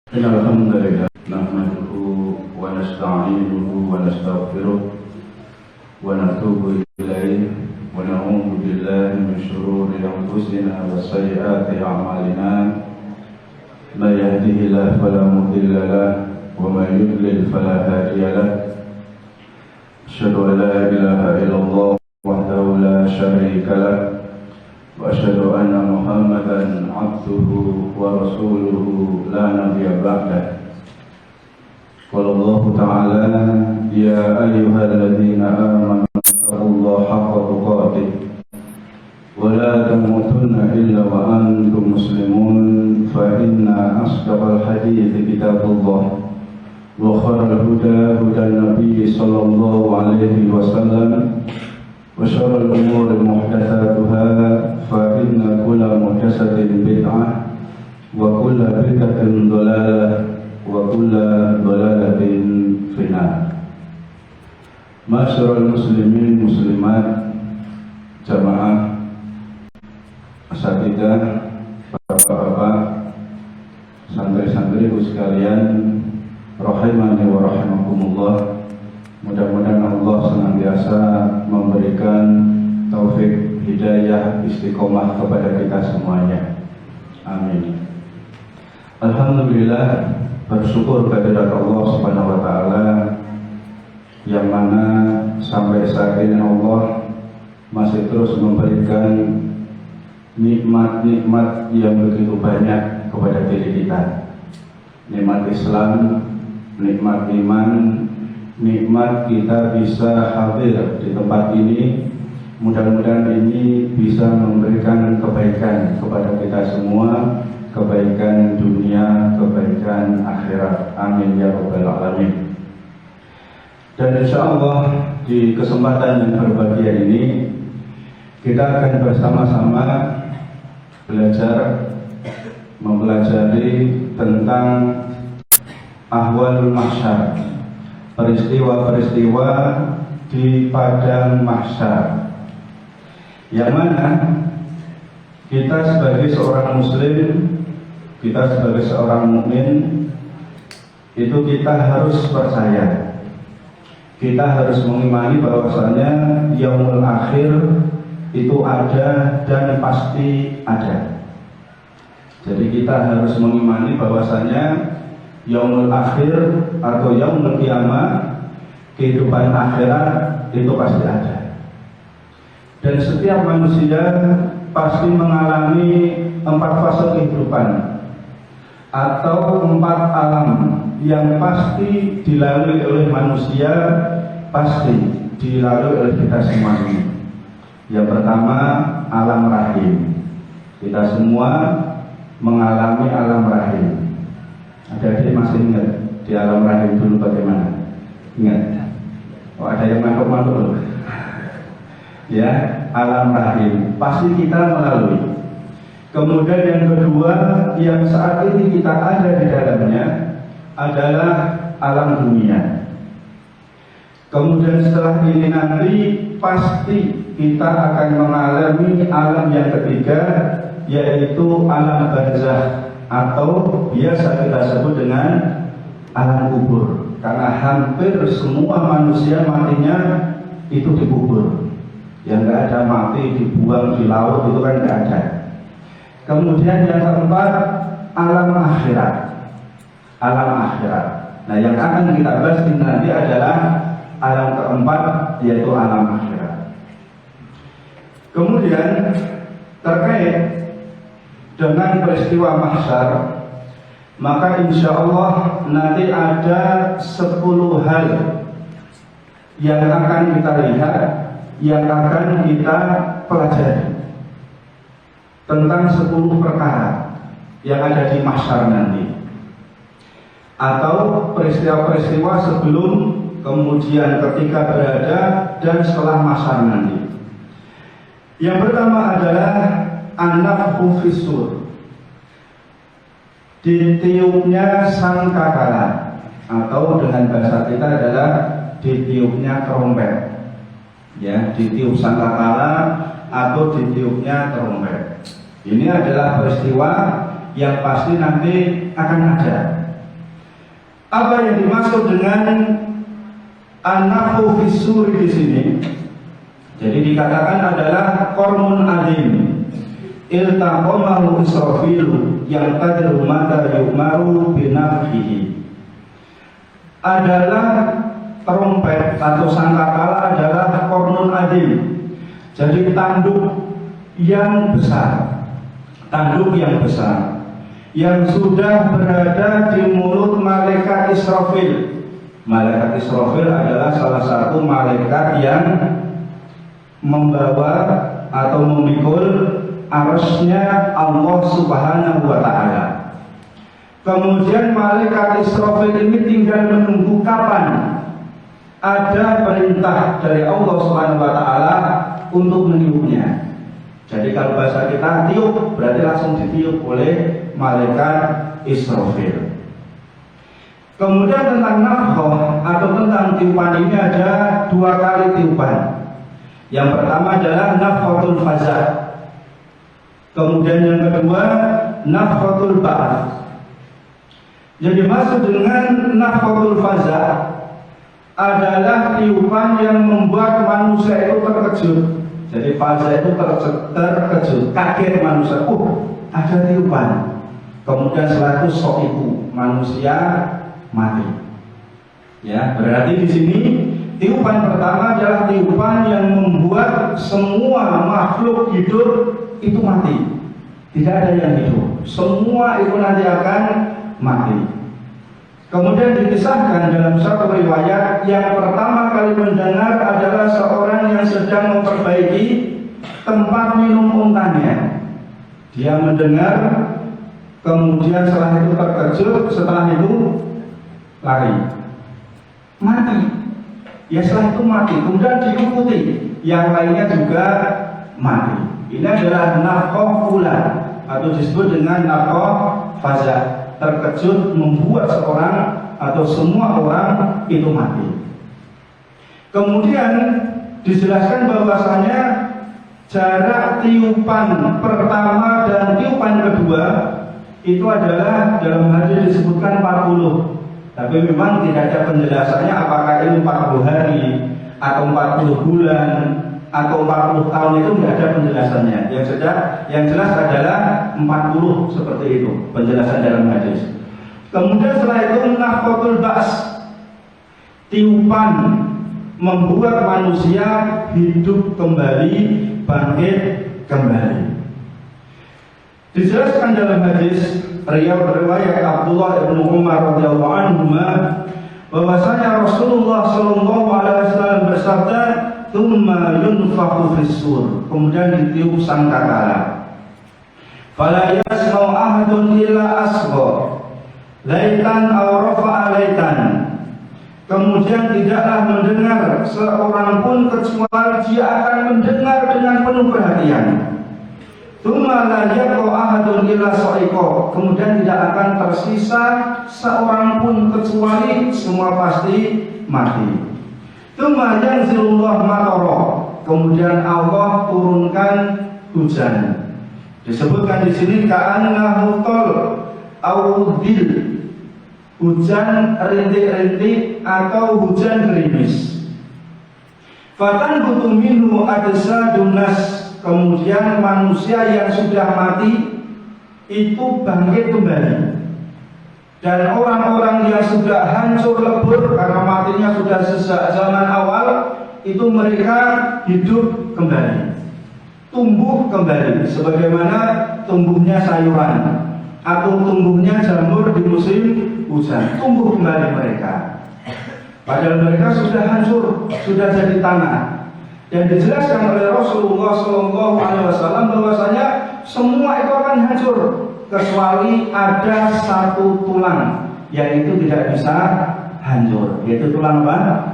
إن الحمد لله نحمده ونستعينه ونستغفره ونتوب إليه ونعوذ بالله من شرور أنفسنا وسيئات أعمالنا من يهده الله فلا مضل له ومن يضلل فلا هادي له أشهد أن لا إله إلا الله وحده لا شريك له وأشهد أن محمدا عبده ورسوله لا نبي بعده. قال الله تعالى: يا أيها الذين آمنوا اتقوا الله حق تقاته ولا تموتن إلا وأنتم مسلمون، فإن أصدق الحديث كتاب الله وخير الهدى هدى النبي صلى الله عليه وسلم وشر الأمور محدثاتها فإن كل محدثة بدعة وكل بدعة ضلالة وكل ضلالة في النار. Masyarul muslimin muslimat, jamaah asatidzah, bapak-bapak, santri-santriku sekalian, rahimani wa rahimakumullah. Mudah-mudahan Allah senantiasa memberikan taufik, hidayah, istiqomah kepada kita semuanya. Amin. Alhamdulillah, bersyukur kehadirat Allah Subhanahu wa taala yang mana sampai saat ini Allah masih terus memberikan nikmat-nikmat yang begitu banyak kepada diri kita. Nikmat Islam, nikmat iman, nikmat kita bisa hadir di tempat ini. Mudah-mudahan ini bisa memberikan kebaikan kepada kita semua, kebaikan dunia, kebaikan akhirat. Amin ya rabbal alamin. Dan insya Allah di kesempatan yang berbahagia ini kita akan bersama-sama mempelajari tentang ahwalul mahsyar, peristiwa-peristiwa di padang mahsyar, yang mana kita sebagai seorang muslim, kita sebagai seorang mukmin, itu kita harus percaya, kita harus mengimani bahwasanya yaumul akhir itu ada dan pasti ada. Jadi kita harus mengimani bahwasanya yaumul akhir atau yaumul kiamah, kehidupan akhirat itu pasti ada. Dan setiap manusia pasti mengalami 4 fase kehidupan atau 4 alam yang pasti dilalui oleh manusia, pasti dilalui oleh kita semuanya. Yang pertama, alam rahim. Kita semua mengalami alam rahim. Ada masih ingat di alam rahim dulu bagaimana? Ingat? Oh, ada yang mantuk-mantuk. Ya, alam rahim pasti kita melalui. Kemudian yang kedua, yang saat ini kita ada di dalamnya adalah alam dunia. Kemudian setelah ini nanti pasti kita akan mengalami alam yang ketiga, yaitu alam barzakh atau biasa kita sebut dengan alam kubur. Karena hampir semua manusia matinya itu dikubur. Yang nggak ada mati dibuang di laut itu kan nggak ada. Kemudian yang keempat, alam akhirat. Alam akhirat. Nah, yang akan kita bahas nanti adalah alam keempat, yaitu alam akhirat. Kemudian terkait dengan peristiwa mahsyar, maka insya Allah nanti ada 10 hal yang akan kita lihat, yang akan kita pelajari tentang 10 perkara yang ada di mahsyar nanti, atau peristiwa-peristiwa sebelum, kemudian ketika berada, dan setelah mahsyar nanti. Yang pertama adalah an-nafkhu fis-sur, ditiupnya sangkakala, atau dengan bahasa kita adalah ditiupnya trompet. Ya, ditiup sangkakala atau ditiupnya trompet. Ini adalah peristiwa yang pasti nanti akan ada. Apa yang dimaksud dengan an-nafkhu fis-suri di sini? Jadi dikatakan adalah qarmun azim. Iltaqamahu Israfil yang tadru mata yu'maru binafhihi. Adalah trompet atau sangkakala adalah qarnun azim. Jadi tanduk yang besar, tanduk yang besar yang sudah berada di mulut malaikat Israfil. Malaikat Israfil adalah salah satu malaikat yang membawa atau memikul arsy-Nya Allah Subhanahu wa Ta'ala. Kemudian malaikat Israfil ini tinggal menunggu kapan ada perintah dari Allah Subhanahu wa Ta'ala untuk meniupnya. Jadi kalau bahasa kita tiup, berarti langsung ditiup oleh malaikat Israfil. Kemudian tentang nafkhah atau tentang tiupan ini ada 2 kali tiupan. Yang pertama adalah nafkhatul faza. Kemudian yang kedua nafkhatul ba'ats. Jadi maksud dengan nafkhatul faza adalah tiupan yang membuat manusia itu terkejut. Jadi faza itu terkejut, kaget manusia. Ada tiupan. Kemudian setelah itu so'iku, manusia mati. Ya, berarti di sini tiupan pertama adalah tiupan yang membuat semua makhluk hidup itu mati. Tidak ada yang hidup. Semua itu nanti akan mati. Kemudian dikisahkan dalam satu riwayat, yang pertama kali mendengar adalah seorang yang sedang memperbaiki tempat minum untanya. Dia mendengar, kemudian setelah itu terkejut, setelah itu lari, mati. Ya setelah itu mati, kemudian diikuti yang lainnya juga mati. Ini adalah nafkhah ula atau disebut dengan nafkhah faza. Terkejut membuat seorang atau semua orang itu mati. Kemudian dijelaskan bahwasanya jarak tiupan pertama dan tiupan kedua itu adalah dalam hadis disebutkan 40. Tapi memang tidak ada penjelasannya apakah ini 40 hari atau 40 bulan atau 40 tahun, itu tidak ada penjelasannya. Yang jelas adalah 40 seperti itu penjelasan dalam hadis. Kemudian setelah itu nafkhatul ba's, tiupan membuat manusia hidup kembali, bangkit kembali. Dijelaskan dalam hadis riwayat Abdullah bin Umar radhiyallahu anhu bahwasanya Rasulullah sallallahu alaihi wasallam bersabda, "Tsumma yunfakhu fis-sur." Kemudian ditiup sangkakala. Fala yasma'u ahadun illa asgha laitan aw rafa'a laitan. Kemudian tidaklah mendengar seorang pun kecuali dia akan mendengar dengan penuh perhatian. Tsumma la yaqa'u ahadun illa sa'iqa. Kemudian tidak akan tersisa seorang pun kecuali semua pasti mati. Tsumma yanzilullah matara. Kemudian Allah turunkan hujan. Disebutkan di sini ka'annahu tal audil, hujan rintik-rintik atau hujan gerimis. Fatan butuh minhu adsadun nas. Kemudian manusia yang sudah mati itu bangkit kembali. Dan orang-orang yang sudah hancur lebur karena matinya sudah sejak zaman awal, itu mereka hidup kembali, tumbuh kembali sebagaimana tumbuhnya sayuran atau tumbuhnya jamur di musim hujan. Tumbuh kembali mereka, padahal mereka sudah hancur, sudah jadi tanah. Dan dijelaskan oleh Rasulullah SAW bahwasanya semua itu akan hancur kecuali ada satu tulang yang itu tidak bisa hancur, yaitu tulang apa?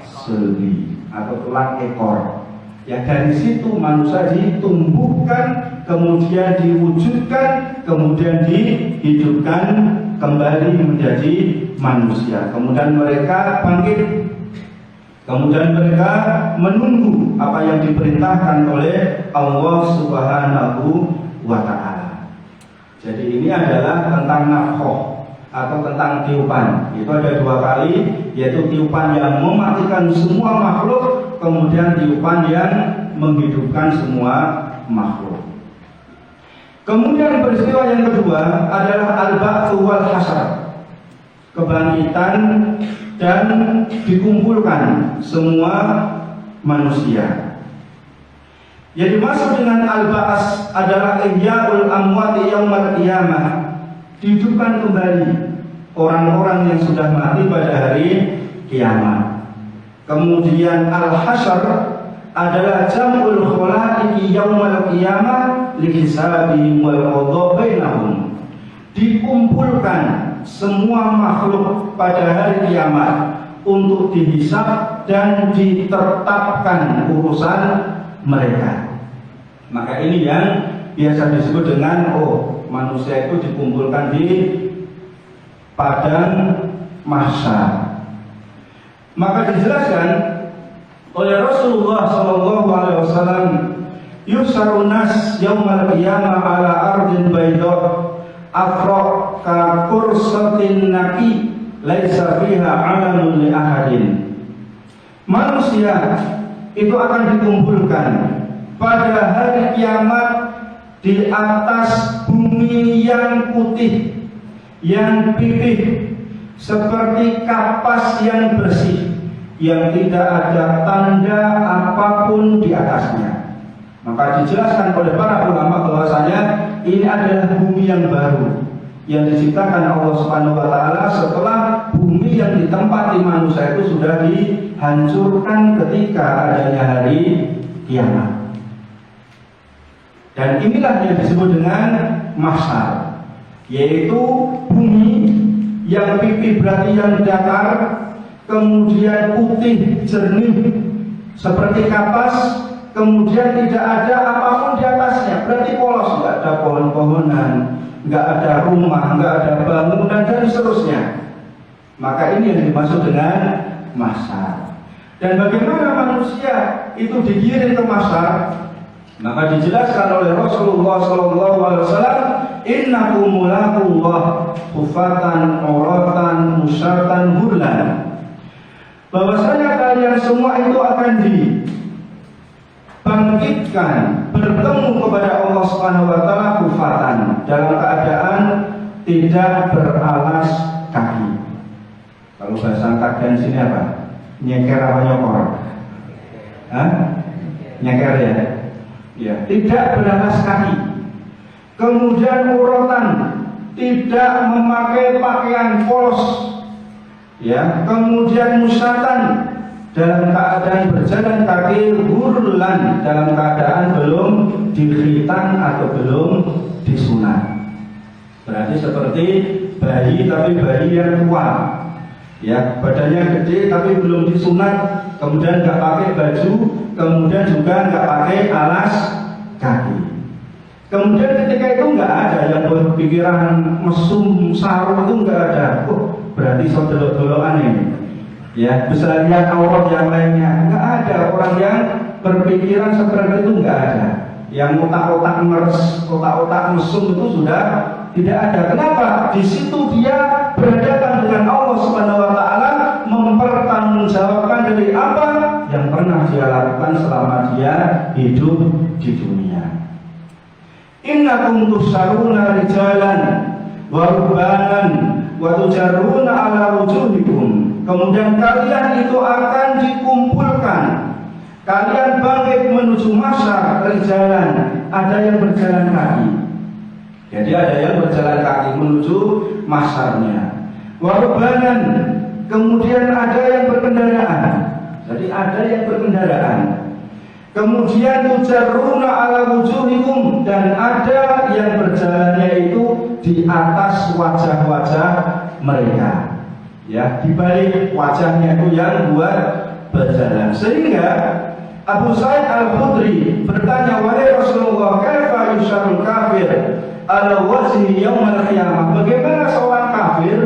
Sulbi atau tulang ekor. Ya, dari situ manusia ditumbuhkan, kemudian diwujudkan, kemudian dihidupkan kembali menjadi manusia. Kemudian mereka bangkit. Kemudian mereka menunggu apa yang diperintahkan oleh Allah Subhanahu wa Ta'ala. Jadi ini adalah tentang nafkhah. atau tentang tiupan. Itu ada 2 kali, yaitu tiupan yang mematikan semua makhluk, kemudian tiupan yang menghidupkan semua makhluk. Kemudian peristiwa yang kedua adalah al-ba'tsu wal hasyr, kebangkitan dan dikumpulkan semua manusia. Yang dimaksud dengan al-ba'ts adalah ihya'ul amwati yaumal qiyamah, dihidupkan kembali orang-orang yang sudah mati pada hari kiamat. Kemudian al-hasyr adalah jam'ul khalaiqi yaumal qiyamah lihisabihim wal qadha bainahum, dikumpulkan semua makhluk pada hari kiamat untuk dihisab dan ditetapkan urusan mereka. Maka ini yang biasa disebut dengan manusia itu dikumpulkan di padang mahsyar. Maka dijelaskan oleh Rasulullah SAW, yusarun nas yaumal qiyamah ala ardin bayda afra ka kursatin naqi laisa fiha alamun li ahadin. Manusia itu akan dikumpulkan pada hari kiamat di atas bumi yang putih, yang pipih, seperti kapas yang bersih, yang tidak ada tanda apapun di atasnya. Maka dijelaskan oleh para ulama bahwasanya ini adalah bumi yang baru yang diciptakan Allah Subhanahu wa taala setelah bumi yang ditempati manusia itu sudah dihancurkan ketika adanya hari kiamat. Dan inilah yang disebut dengan mahsyar, yaitu bumi yang pipih berarti yang datar, kemudian putih jernih seperti kapas, kemudian tidak ada apapun di atasnya, berarti polos, nggak ada pohon-pohonan, nggak ada rumah, nggak ada bangunan dan seterusnya. Maka ini yang dimaksud dengan mahsyar. Dan bagaimana manusia itu digiring ke mahsyar? Maka dijelaskan oleh Rasulullah SAW, innakum mulaqullah hufatan uratan musyatan hurlan, bahwasanya kalian semua itu akan dibangkitkan bertemu kepada Allah Subhanahu wa taala hufatan, dalam keadaan tidak beralas kaki. Kalau bahasa kakian sini apa? Nyeker apa nyokor? Nyeker ya? Ya, tidak beralas kaki. Kemudian uratan, tidak memakai pakaian polos. Ya, kemudian musyatan, dalam keadaan berjalan kaki, hurlan, dalam keadaan belum dikhitan atau belum disunat. Berarti seperti bayi, tapi bayi yang tua. Ya, badannya gede tapi belum disunat, kemudian nggak pakai baju, kemudian juga nggak pakai alas kaki. Kemudian ketika itu nggak ada yang berpikiran mesum sarung, itu nggak ada. Berarti saudara-saudara ini, ya, bisa lihat aurat yang lainnya. Nggak ada orang yang berpikiran seperti itu, nggak ada. Yang otak-otak meres, otak-otak mesum itu sudah tidak ada. Kenapa? Di situ dia berhadapan dengan Allah Subhanahu wa taala, mempertanggungjawabkan dari apa yang pernah dia lakukan selama dia hidup di dunia. Innakum tusaruna rijalan wa rubbanan wa tujarruna ala wujuhikum. Kemudian kalian itu akan dikumpulkan, kalian bangkit menuju mahsyar rijalan, ada yang berjalan kaki. Jadi ada yang berjalan kaki menuju mahsyarnya. Warbanan, kemudian ada yang berkendaraan. Jadi ada yang berkendaraan. Kemudian tujarruna ala wujuhikum, dan ada yang berjalannya itu di atas wajah-wajah mereka. Ya, di balik wajahnya itu yang buat berjalan. Sehingga Abu Sa'id Al-Khudri bertanya, wahai Rasulullah, kaifa yusyarul kafir ala wajhi yaumil qiyamah? Bagaimana seorang kafir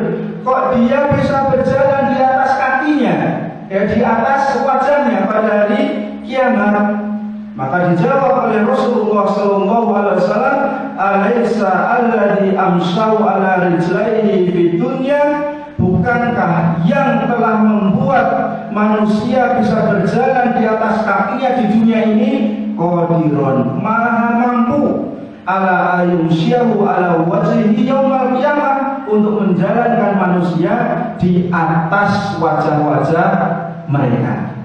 kok dia bisa berjalan di atas kakinya, di atas wajahnya pada hari kiamat? Maka dijawab oleh Rasulullah sallallahu alaihi wasallam, "Alaisa alladzi amsau ala rijlaihi fid dunya?" Bukankah yang telah membuat manusia bisa berjalan di atas kakinya di dunia ini qadiron, maha mampu, ala ayunsyahu ala wajhihi yaumal qiyamah, untuk menjalankan manusia di atas wajah-wajah mereka.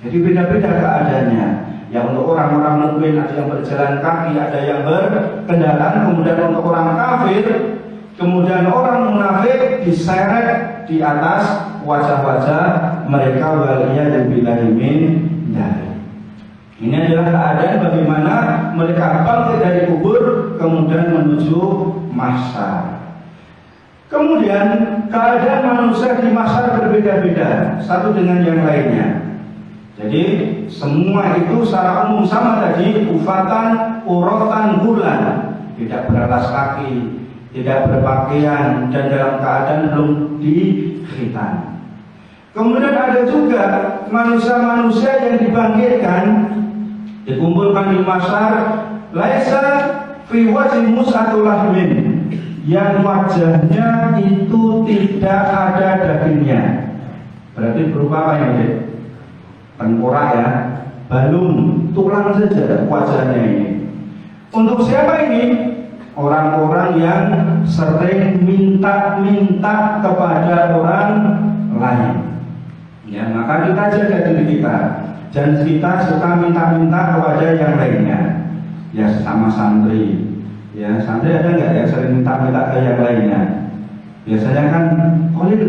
Jadi beda-beda keadaannya. Yang untuk orang-orang mukmin ada yang berjalan kaki, ada yang berkendaraan. Kemudian untuk orang kafir, kemudian orang munafik diseret di atas wajah-wajah mereka. Waliyadu billahi min dzalik. Ini adalah keadaan bagaimana mereka bangkit dari kubur kemudian menuju mahsyar. Kemudian keadaan manusia di mahsyar berbeda-beda satu dengan yang lainnya. Jadi semua itu secara umum sama tadi, ufatan, uratan, bulan, tidak beralas kaki, tidak berpakaian, dan dalam keadaan belum dikhitan. Kemudian ada juga manusia-manusia yang dibangkitkan, dikumpulkan di mahsyar, laisa fi wajhi mus'atul lahmin, yang wajahnya itu tidak ada dagingnya. Berarti berupa apa ini? Tengkorak ya, balung, tulang saja wajahnya ini. Untuk siapa ini? Orang-orang yang sering minta-minta kepada orang lain. Ya, maka kita jaga diri kita. Dan kita suka minta-minta kepada yang lainnya. Ya, sama santri. Ya, santri ada nggak yang sering minta-minta ke yang lainnya? Biasanya kan kolil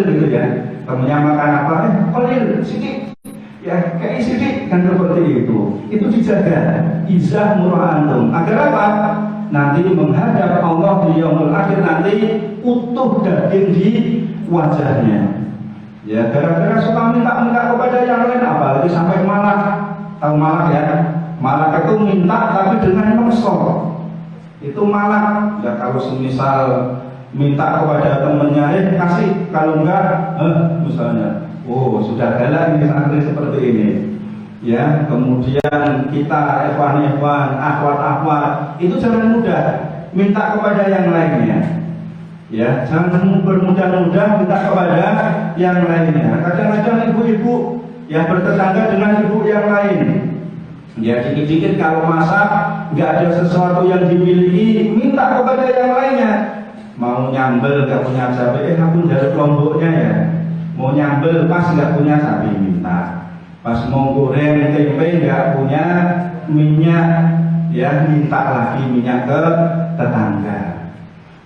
gitu ya. Temennya makan apa? Kolil, sidik. Ya, kayak sidik kan seperti itu. Itu dijaga. Izah mura'antum. Agar apa? Nanti menghadap Allah di yaumul akhir, nanti utuh daging di wajahnya. Ya, gara-gara suka minta-minta kepada yang lain, apalagi sampai malak. Tahu malak ya? Malak itu minta tapi dengan mesor. Itu malak. Ya, kalau semisal minta kepada temennya, kasih, kalau enggak, misalnya, oh sudah galak ini santri seperti ini. Ya, kemudian kita ikhwan-ikhwan, akhwat-akhwat, itu jangan mudah minta kepada yang lainnya. Ya, jangan bermudah-mudah minta kepada yang lainnya. Kadang-kadang ibu-ibu yang bertetangga dengan ibu yang lain, ya dikit-dikit kalau masak nggak ada sesuatu yang dimiliki, minta kepada yang lainnya. Mau nyambel nggak punya cabai, aku jaluk lomboknya ya. Mau nyambel pas nggak punya cabai, minta. Pas mau goreng tempe nggak punya minyak, ya minta lagi minyak ke tetangga.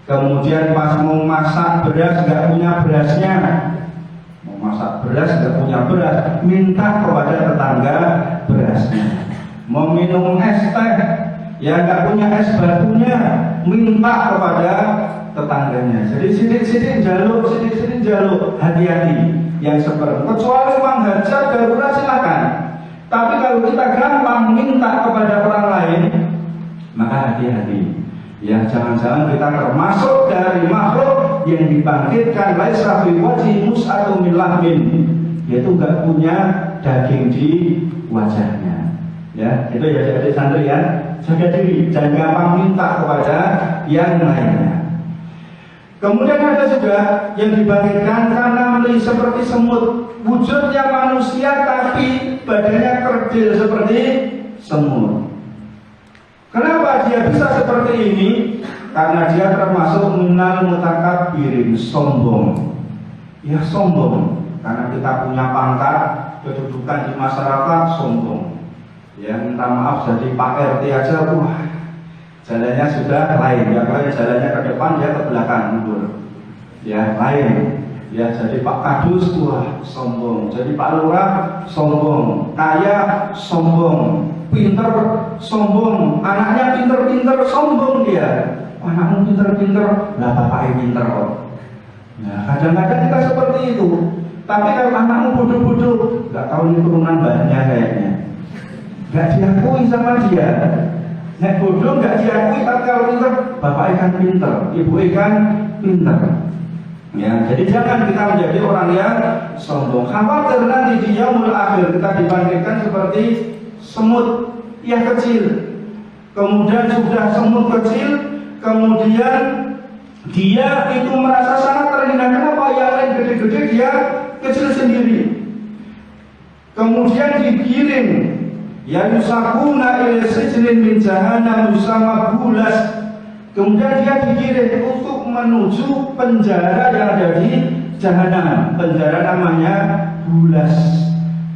Kemudian pas mau masak beras nggak punya berasnya, mau masak beras nggak punya beras, minta kepada tetangga berasnya. Mau minum es teh, ya nggak punya es batunya, minta kepada tetangganya. Jadi sidik-sidik jaluk, hati-hati yang seperti. Kecuali memang hajat darurat silakan. Tapi kalau kita gampang minta kepada orang lain, maka hati-hati. Ya, jangan-jangan kita termasuk dari makhluk yang dibangkitkan laisa fi wajhi mus'atun min lahmin, yaitu enggak punya daging di wajahnya. Ya, itu ya jadi santri ya, jaga diri, jangan gampang minta kepada yang lainnya. Kemudian ada juga yang dibangkitkan karena melihat seperti semut, wujudnya manusia tapi badannya kerdil seperti semut. Kenapa dia bisa seperti ini? Karena dia termasuk minal mutakabbirin, sombong. Ya sombong, karena kita punya pangkat, kedudukan di masyarakat, sombong. Ya minta maaf jadi Pak RT aja, wah jalannya sudah lain. Ya kalau jalannya ke depan, dia ke belakang mundur. Ya lain. Ya jadi Pak Kadus, wah sombong. Jadi Pak Lurah, sombong. Kaya, sombong. Pinter, sombong. Anaknya pinter-pinter, sombong dia. Anakmu pinter-pinter, lah bapaknya pinter kok. Nah kadang-kadang kita seperti itu. Tapi kalau anakmu bodoh-bodoh, nggak tahu ini turunan mbahnya kayaknya, nggak diakui sama dia. Nek bodoh nggak diakui, tapi kalau pinter, bapaknya kan pinter, ibu kan pinter. Ya, jadi jangan kita menjadi orang yang sombong. Khawatir nanti di yaumul akhir kita dibangkitkan seperti semut yang kecil. Kemudian sudah semut kecil, kemudian dia itu merasa sangat terhina. Kenapa yang lain gede-gede, dia kecil sendiri. Kemudian digiring, ya yusakuna ila sijnin min jahannam yusama bulas. Kemudian dia digiring untuk menuju penjara yang ada di jahanam. Penjara namanya bulas.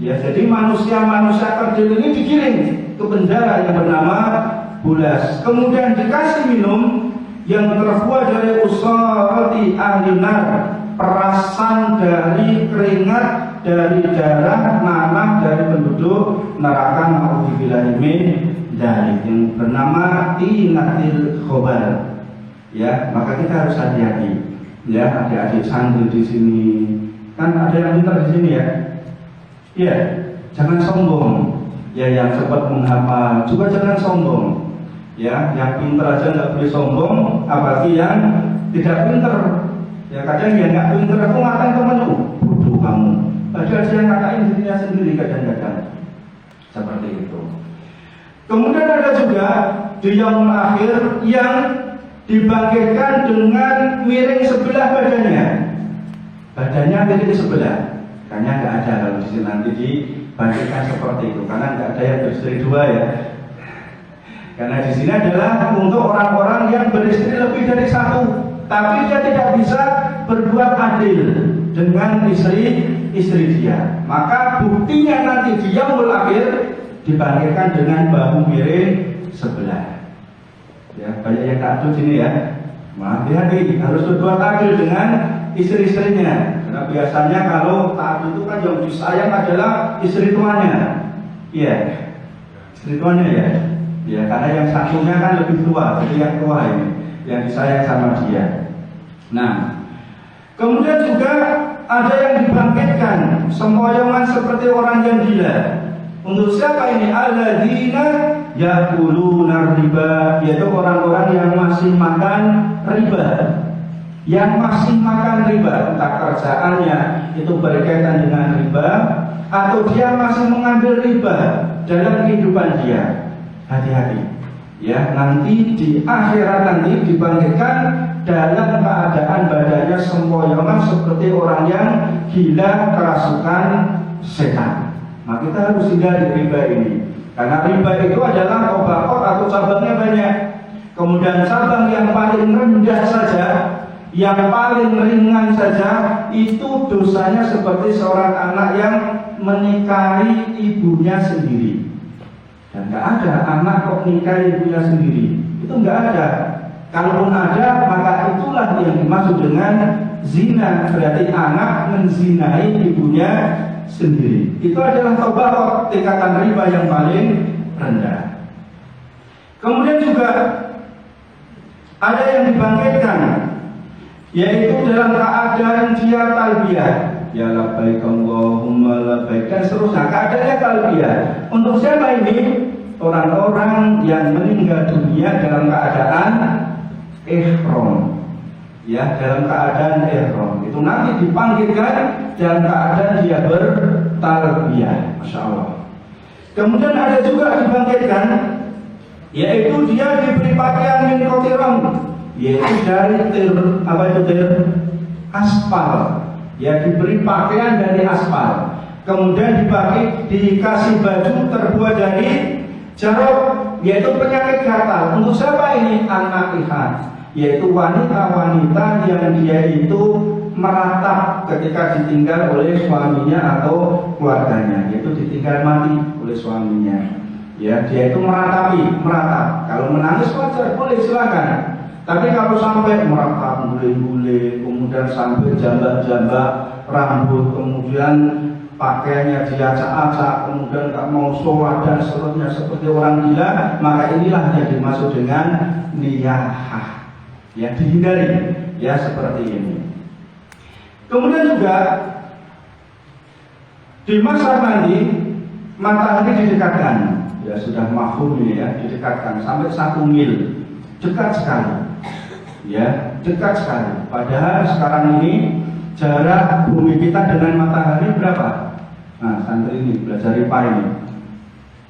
Ya, jadi manusia-manusia kerdil ini digiring ke penjara yang bernama bulas. Kemudian dikasih minum yang terbuat dari usarati ahli nar, perasan dari keringat, dari darah, nanah dari penduduk neraka naudzubillahi min dzalik, yang bernama tinatil khobar. Ya, maka kita harus hati-hati. Ya, adik-adik santri di sini kan ada yang pintar di sini ya. Ya, jangan sombong. Ya, yang cepat menghafal juga jangan sombong. Ya, yang pintar aja nggak boleh sombong, apalagi yang tidak pintar. Ya, kadang yang nggak pintar aku ngatain temanku, bodoh kamu. Padahal dia ngatain dirinya sendiri kadang-kadang. Seperti itu. Kemudian ada juga di yaumul akhir yang dibangkitkan dengan miring sebelah badannya. Badannya miring sebelah. Karena nggak ada kalau di sini nanti dibangkitkan seperti itu. Karena nggak ada yang beristri dua ya. Karena di sini adalah untuk orang-orang yang beristri lebih dari satu, tapi dia tidak bisa berbuat adil dengan istri dia. Maka buktinya nanti di yaumul akhir dibangkitkan dengan bahu miring sebelah. Ya, banyak yang takut sini ya. Hati-hati, harus berbuat adil dengan istri-istrinya. Karena biasanya kalau takut itu kan yang disayang adalah istri tuanya. Iya, istri tuanya ya. Ya, karena yang satunya kan lebih tua, jadi yang tua ini yang disayang sama dia. Nah, kemudian juga ada yang dibangkitkan sempoyongan seperti orang yang gila. Untuk siapa ini? Alladzina ya'kuluna riba, yaitu orang-orang yang masih makan riba. Yang masih makan riba, entah kerjaannya itu berkaitan dengan riba atau dia masih mengambil riba dalam kehidupan dia. Hati-hati. Ya, nanti di akhirat nanti dibangkitkan dalam keadaan badannya sempoyongan seperti orang yang gila kerasukan setan. Nah, kita harus hindari riba ini. Karena riba itu adalah tobakot atau cabangnya banyak. Kemudian cabang yang paling rendah saja, yang paling ringan saja, itu dosanya seperti seorang anak yang menikahi ibunya sendiri. Dan nggak ada anak kok nikahi ibunya sendiri. Itu nggak ada. Kalaupun ada, maka itulah yang dimaksud dengan zina. Berarti anak menzinai ibunya sendiri. Itu adalah tobakot, tingkatan riba yang paling rendah. Kemudian juga ada yang dibangkitkan, yaitu dalam keadaan dia talbiyah, ya labbaik Allahumma labbaik, dan seterusnya. Keadaannya talbiyah. Untuk siapa ini? Orang-orang yang meninggal dunia dalam keadaan ihram. Ya, dalam keadaan ihram. Itu nanti dibangkitkan dalam keadaan dia bertalbiyah. Masya Allah. Kemudian ada juga dibangkitkan, yaitu dia diberi pakaian min qatiran, yaitu dari apa itu aspal. Ya, diberi pakaian dari aspal. Kemudian dikasih baju terbuat dari jarab, yaitu penyakit gatal. Untuk siapa ini? Anak ihat, yaitu wanita-wanita yang dia itu meratap ketika ditinggal oleh suaminya atau keluarganya, yaitu ditinggal mati oleh suaminya. Ya, dia itu meratap. Kalau menangis wajar, boleh silakan. Tapi kalau sampai meratap, bule-bule, kemudian sampai jambak-jambak rambut, kemudian pakaiannya diacak-acak, kemudian tak mau sholat dan seterusnya seperti orang gila, maka inilah yang dimaksud dengan niyahah. Ya, dihindari. Ya, seperti ini. Kemudian juga di masa nanti matahari didekatkan. Ya, sudah mafhum ini ya, didekatkan sampai 1 mil, dekat sekali. Ya, dekat sekali. Padahal sekarang ini jarak bumi kita dengan matahari berapa? Nah, santri ini belajar IPA ini.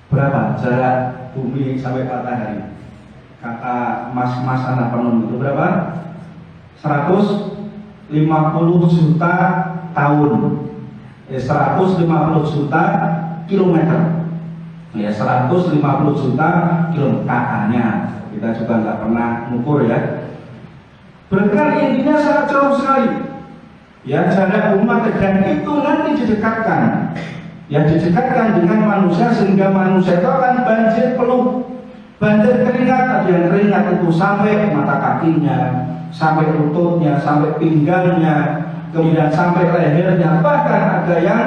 Berapa jarak bumi sampai matahari? Kata mas-mas anak penuh itu berapa? 150 juta tahun. 150 juta kilometer. Ya, 150 juta kilometer katanya. Kita juga nggak pernah mengukur ya. Berarti intinya sangat jauh sekali. Ya, jarak umat dan itu nanti didekatkan. Ya, didekatkan dengan manusia sehingga manusia itu akan banjir peluh, banjir keringat. Ada yang keringat itu sampai mata kakinya, sampai lututnya, sampai pinggangnya, kemudian sampai lehernya. Bahkan ada yang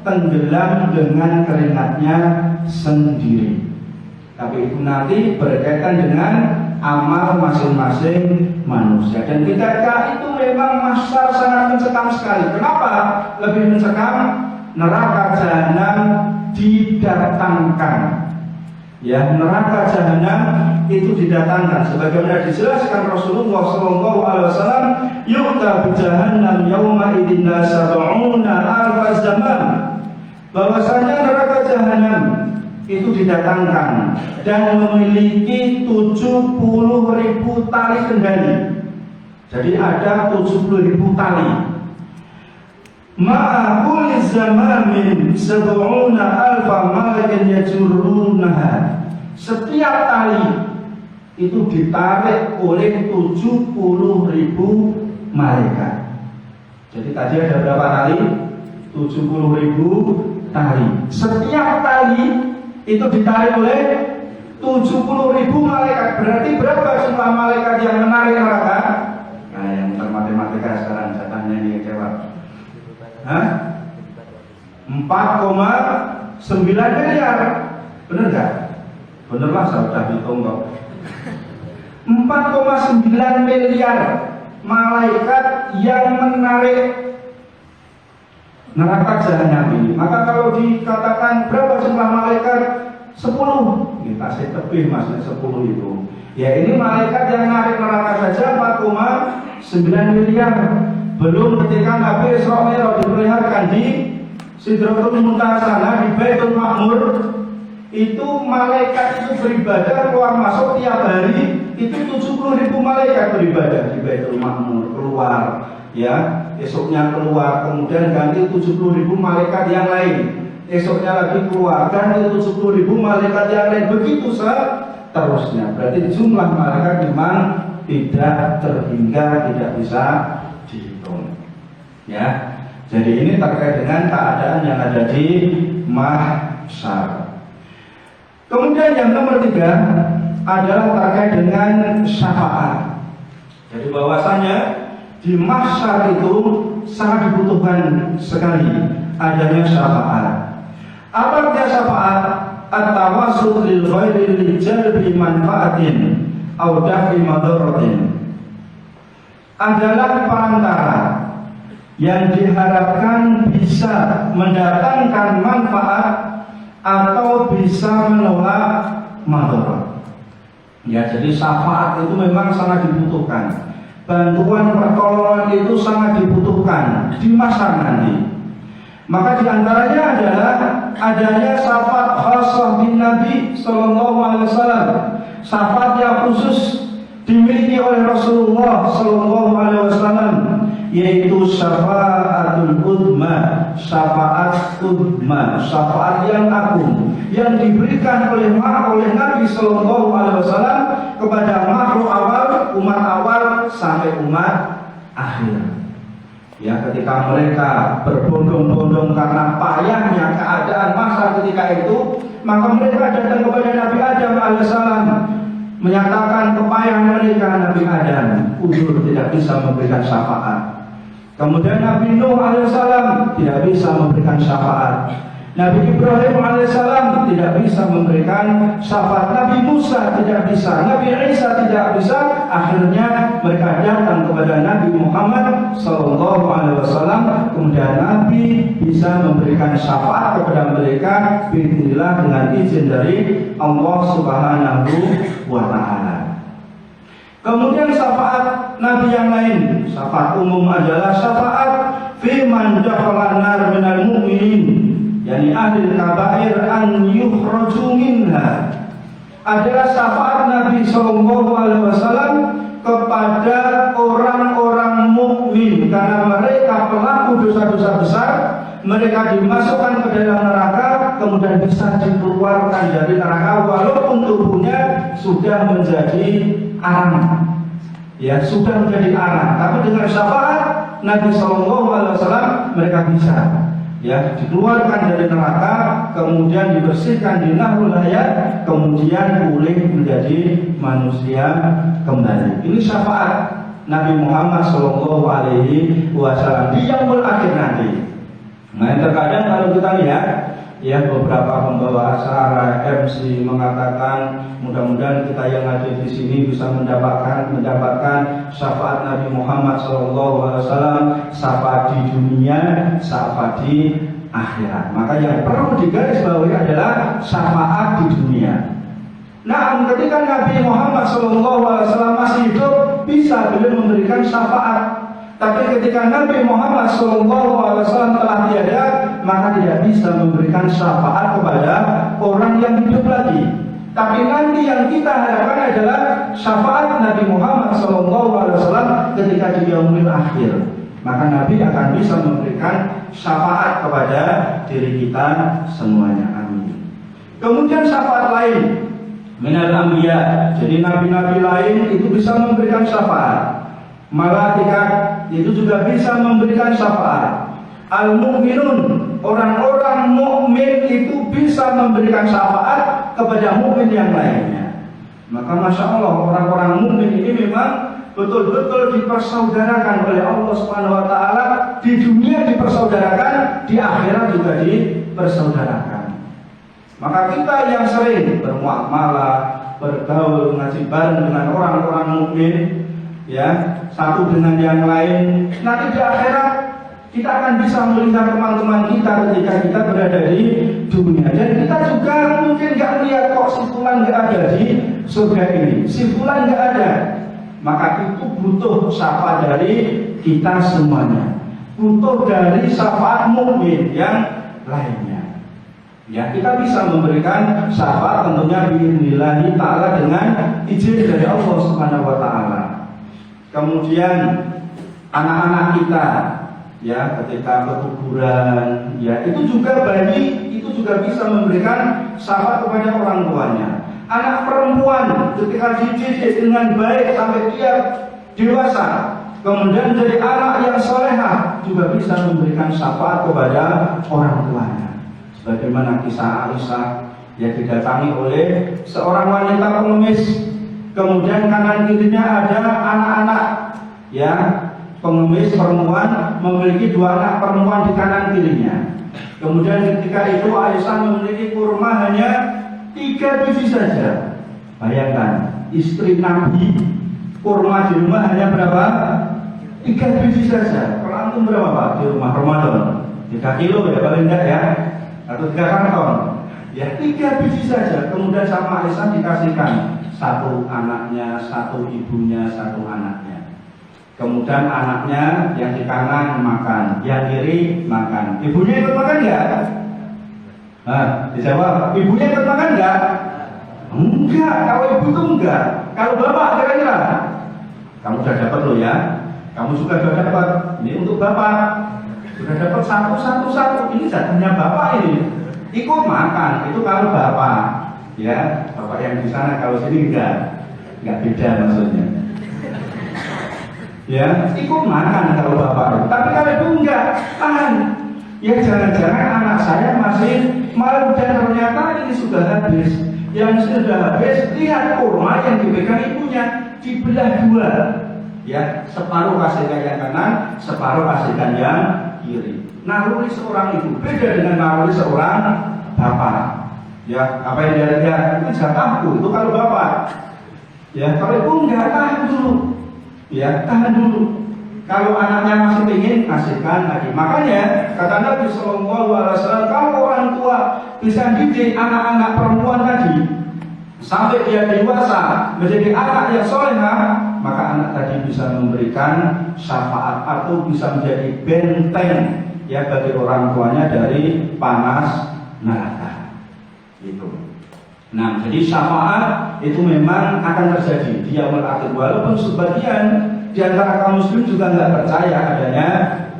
tenggelam dengan keringatnya sendiri. Tapi itu nanti berkaitan dengan amal masing-masing manusia. Dan ketika itu memang masyarakat sangat mencekam sekali. Kenapa? Lebih mencekam, neraka jahanam didatangkan. Ya, neraka jahanam itu didatangkan. Sebagaimana dijelaskan Rasulullah SAW, yu'ta bi jahannam yawma idzin sab'una alfa zaman. Bahwasanya neraka jahanam itu didatangkan dan memiliki 70.000 tali kendali. Jadi ada 70.000 tali. Ma'akul zamamin sab'una alfa malakin yajurrunaha. Setiap tali itu ditarik oleh 70.000 malaikat. Jadi tadi ada berapa tali? 70.000 tali. Setiap tali itu ditarik oleh 70.000 malaikat. Berarti berapa jumlah malaikat yang menarik neraka? Nah, yang matematika sekarang jatahnya ini jawab. 4,9 miliar. Benar nggak? Bener lah, saya sudah hitung kok. 4,9 miliar malaikat yang menarik neraka jahanam ini. Maka kalau dikatakan berapa jumlah malaikat? 10. Ini kasih tebih maksudnya 10 itu. Ya, ini malaikat yang narik neraka saja 4,9 miliar. Belum ketika Nabi Isra Mi'raj diperlihatkan di Sidratul Muntaha sana, di Baitul Ma'mur, itu malaikat itu beribadah keluar masuk tiap hari. Itu 70.000 malaikat beribadah di Baitul Ma'mur, keluar ya, esoknya keluar, kemudian ganti 70.000 malaikat yang lain, esoknya lagi keluar, ganti 70.000 malaikat yang lain, begitu seterusnya. Berarti jumlah malaikat memang tidak terhingga, tidak bisa dihitung ya. Jadi ini terkait dengan keadaan yang ada di mahsyar. Kemudian yang nomor 3 adalah terkait dengan syafaat. Jadi bahwasanya di mahsyar itu sangat dibutuhkan sekali adanya syafaat. Apa artinya syafaat? At-tawassul lil ghairi li jalbi manfaatin aw dafi madaratin. Adalah perantara yang diharapkan bisa mendatangkan manfaat atau bisa menolak madarat. Ya, jadi syafaat itu memang sangat dibutuhkan. Bantuan pertolongan itu sangat dibutuhkan di masa nanti. Maka diantaranya adalah adanya syafaat khassah bin Nabi Sallallahu Alaihi Wasallam, syafaat yang khusus dimiliki oleh Rasulullah Sallallahu Alaihi Wasallam, yaitu syafaatul udma, syafaat udma, syafaat yang agung yang diberikan oleh Nabi Sallallahu Alaihi Wasallam kepada makhluk awal, umat awal sampai umat akhir. Ya, ketika mereka berbondong-bondong karena payahnya keadaan masa ketika itu, maka mereka datang kepada Nabi Adam alaihissalam menyatakan kepayahan mereka. Nabi Adam uzur, tidak bisa memberikan syafaat. Kemudian Nabi Nuh alaihissalam tidak bisa memberikan syafaat. Nabi Ibrahim alaihissalam tidak bisa memberikan syafaat. Nabi Musa tidak bisa. Nabi Isa tidak bisa. Akhirnya mereka datang kepada Nabi Muhammad Sallallahu Alaihi Wasallam. Kemudian Nabi bisa memberikan syafaat kepada mereka biidznillah, dengan izin dari Allah Subhanahu wa Ta'ala. Kemudian syafaat Nabi yang lain, syafaat umum adalah syafaat fi man dakhala nar minal mu'minin, yakni ahli kabair an yukhraju minha, adalah syafaat Nabi Shallallahu Alaihi Wasallam kepada orang-orang mukmin, karena mereka pelaku dosa-dosa besar, mereka dimasukkan ke dalam neraka, kemudian bisa dikeluarkan dari neraka walaupun tubuhnya sudah menjadi arang, ya sudah menjadi arang, tapi dengan syafaat Nabi Shallallahu Alaihi Wasallam mereka bisa, ya dikeluarkan dari neraka, kemudian dibersihkan di Nahrul Hayat, kemudian pulih menjadi manusia kembali. Ini syafaat Nabi Muhammad Shallallahu Alaihi Wasallam di yaumul akhir nanti. Nah, terkadang kalau kita lihat, ya beberapa pembawa acara MC mengatakan mudah-mudahan kita yang hadir di sini bisa mendapatkan syafaat Nabi Muhammad SAW, syafaat di dunia, syafaat di akhirat. Maka yang perlu digarisbawahi adalah syafaat di dunia. Nah, ketika Nabi Muhammad SAW masih hidup, bisa beliau memberikan syafaat. Tapi ketika Nabi Muhammad SAW telah tiada, maka tidak bisa memberikan syafaat kepada orang yang hidup lagi. Tapi nanti yang kita harapkan adalah syafaat Nabi Muhammad SAW ketika di yaumil akhir. Maka Nabi akan bisa memberikan syafaat kepada diri kita semuanya. Amin. Kemudian syafaat lain minal anbiya, jadi nabi-nabi lain itu bisa memberikan syafaat. Malaikat itu juga bisa memberikan syafaat. Al-mu'minun, orang-orang mukmin itu bisa memberikan syafaat kepada mukmin yang lainnya. Maka masya Allah, orang-orang mukmin ini memang betul-betul dipersaudarakan oleh Allah Subhanahu Wa Taala. Di dunia dipersaudarakan, di akhirat juga dipersaudarakan. Maka kita yang sering bermuamalah, bergaul, ngaji bareng dengan orang-orang mukmin, ya satu dengan yang lain, nanti di akhirat kita akan bisa melihat teman-teman kita ketika kita berada di dunia. Dan kita juga mungkin nggak melihat kok si fulan nggak ada di surga ini, si fulan nggak ada. Maka itu butuh syafaat dari kita semuanya, butuh dari syafaat mukmin yang lainnya. Ya, kita bisa memberikan syafaat tentunya biidznillah ta'ala dengan izin dari Allah Subhanahu Wa Taala. Kemudian anak-anak kita, ya ketika berkuburan, ya itu juga bayi itu juga bisa memberikan syafaat kepada orang tuanya. Anak perempuan ketika dididik dengan baik sampai dia dewasa, kemudian menjadi anak yang solehah, juga bisa memberikan syafaat kepada orang tuanya. Sebagaimana kisah Aisyah yang didatangi oleh seorang wanita pengemis, kemudian kanan kirinya ada anak-anak, ya pengemis perempuan memiliki dua anak perempuan di kanan kirinya. Kemudian ketika itu Aisyah memiliki kurma hanya 3 biji saja. Bayangkan, istri Nabi kurma di rumah hanya berapa? 3 biji saja. Kalau antum berapa Pak di rumah Ramadan? 3 kilo ya paling enggak ya, atau 3 kantong. Ya 3 biji saja. Kemudian sama Aisyah dikasihkan 1 anaknya, 1 ibunya, 1 anaknya. Kemudian anaknya yang di kanan makan, yang kiri makan. Ibunya ikut makan enggak? Nah, dijawab, ibunya ikut makan enggak? Enggak, kalau ibu itu enggak. Kalau bapak kira-kira, kamu sudah dapat loh ya. Kamu juga sudah dapat. Ini untuk bapak. Sudah dapat satu. Ini jatahnya bapak ini. Ikut makan, itu kalau bapak. Ya, bapak yang di sana, kalau sini enggak beda maksudnya. Ya, ikut makan kalau bapak. Tapi kalau ibu enggak, tahan. Ya jangan-jangan anak saya masih malam dan ternyata ini sudah habis. Yang sudah habis, lihat kurma yang dipegang ibunya dibelah 2. Ya, separuh kasihkan yang kanan, separuh kasihkan yang kiri. Naluri seorang ibu beda dengan naluri seorang bapak. Ya, apa yang dia lihat itu jatahku, itu kalau bapak. Ya, kalau ibu enggak, tahan dulu. Ya, tahan dulu. Kalau anaknya masih ingin, kasihkan lagi. Makanya kata Nabi Sallallahu Alaihi Wasallam, kalau orang tua bisa didik anak-anak perempuan tadi sampai dia dewasa menjadi anak yang solehah, maka anak tadi bisa memberikan syafaat atau bisa menjadi benteng ya bagi orang tuanya dari panas neraka. Itu. Nah, jadi syafaat itu memang akan terjadi di yaumul akhir, walaupun sebagian di antara kaum muslim juga nggak percaya adanya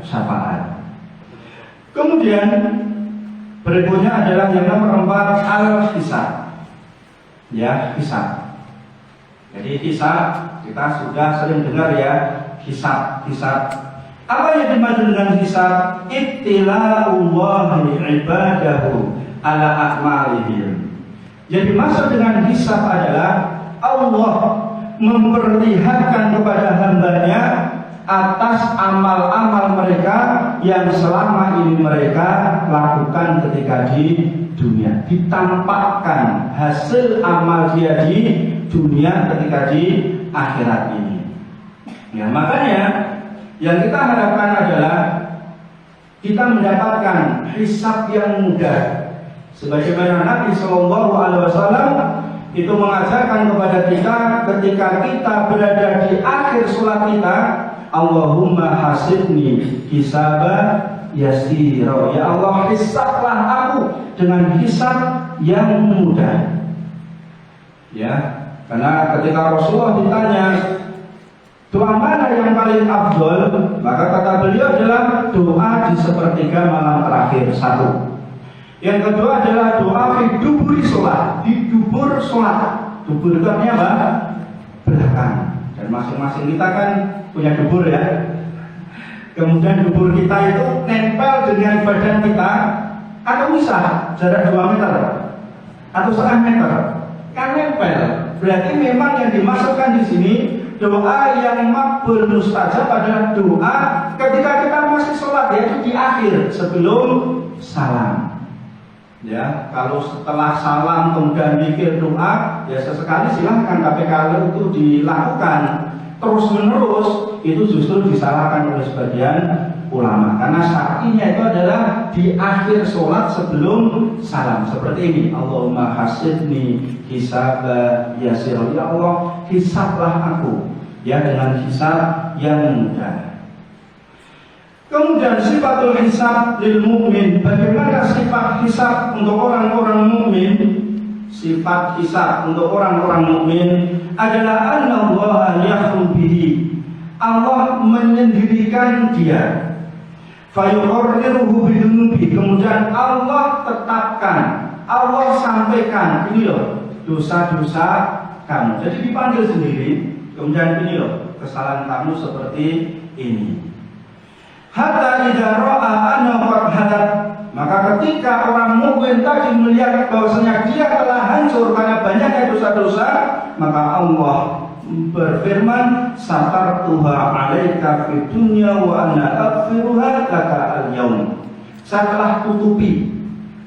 syafaat. Kemudian berikutnya adalah yang nomor 4, al-hisab. Ya, hisab. Jadi hisab kita sudah sering dengar ya, hisab. Apa yang dimaksud dengan hisab? Ittila'ullahi ibadahu ala a'malihim. Yang dimaksud dengan hisab adalah Allah memperlihatkan kepada hambanya atas amal-amal mereka yang selama ini mereka lakukan ketika di dunia. Ditampakkan hasil amal dia di dunia ketika di akhirat ini. Ya, makanya yang kita harapkan adalah kita mendapatkan hisab yang mudah. Sebagaimana Nabi Shallallahu Alaihi Wasallam itu mengajarkan kepada kita ketika kita berada di akhir sholat kita, Allahumma hasibni hisaba yasira. Ya Allah, hisablah aku dengan hisab yang mudah. Ya, karena ketika Rasulullah ditanya doa mana yang paling afdol, maka kata beliau adalah doa di sepertiga malam terakhir. Satu. Yang kedua adalah doa di duburi sholat, di dubur sholat. Dubur itu artinya apa? Belakang. Dan masing-masing kita kan punya dubur ya. Kemudian dubur kita itu nempel dengan badan kita atau bisa jarak 2 meter atau setengah meter. Kan nempel. Berarti memang yang dimasukkan di sini doa yang makbul mustajab adalah doa ketika kita masih sholat, yaitu di akhir sebelum salam. Ya, kalau setelah salam kemudian mikir doa, ya sesekali silahkan, tapi kalau itu dilakukan terus menerus, itu justru disalahkan oleh sebagian ulama. Karena syar'inya itu adalah di akhir sholat sebelum salam. Seperti ini, Allahumma hasibni hisaba yasir. Ya Allah, hisablah aku ya dengan hisab yang mudah. Kemudian sifatul hisab lil mu'min. Bagaimana sifat hisab untuk orang-orang mukmin? Sifat hisab untuk orang-orang mukmin adalah annallaha yahkum bihi. Allah menyendirikan dia. Fayuqarriruhu bidunubi. Kemudian Allah tetapkan, Allah sampaikan, ini loh dosa-dosa kamu. Jadi dipanggil sendiri. Kemudian ini loh kesalahan kamu seperti ini. Hatta idza ra'a anna qad hadat, maka ketika orang mukmin tadi melihat bahwasanya dia telah hancur karena banyaknya dosa-dosa, maka Allah berfirman, satartuha 'alaika fid dunya wa ana aghfiruha laka al-yaum. Saya telah tutupi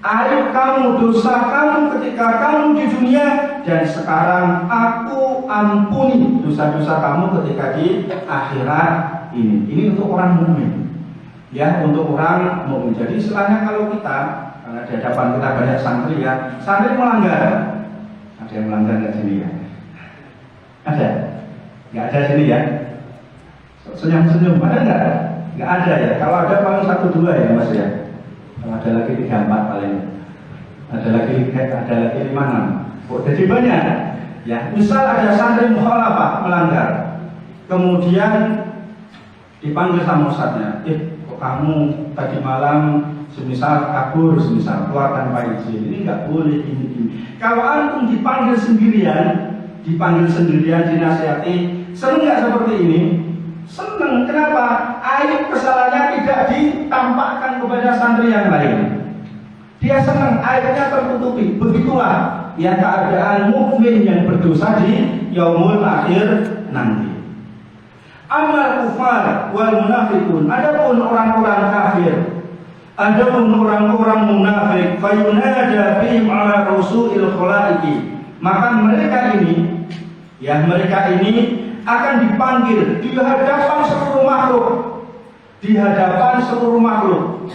aib kamu, dosa kamu ketika kamu di dunia, dan sekarang aku ampuni dosa-dosa kamu ketika di akhirat ini. Ini untuk orang mukmin. Ya, untuk orang mukmin. Jadi istilahnya kalau kita, karena di hadapan kita banyak santri ya, santri melanggar. Ada yang melanggar nggak sini ya? Ada? Nggak ada sini ya? Senyum-senyum ada nggak? Nggak ada ya. Kalau ada paling 1-2 ya mas ya. Kalau ada lagi 3-4 paling. Ada lagi 5-6. Oh, jadi banyak. Ya, misal ada santri mukhalafah melanggar, kemudian dipanggil sama ustadznya, kamu tadi malam semisal kabur, semisal keluar tanpa izin, ini nggak boleh ini. Kalau antum dipanggil sendirian dinasihati, seneng nggak seperti ini? Seneng. Kenapa? Aib kesalahannya tidak ditampakkan kepada santri yang lain. Dia senang aibnya tertutupi. Begitulah ya keadaan mukmin yang berdosa di yaumul akhir nanti. Amal kufar wal munafiqun. Adapun orang-orang kafir, adapun orang-orang munafik, fayunada bihim ala rusu'il khalaiqi. Maka mereka ini akan dipanggil di hadapan seluruh makhluk.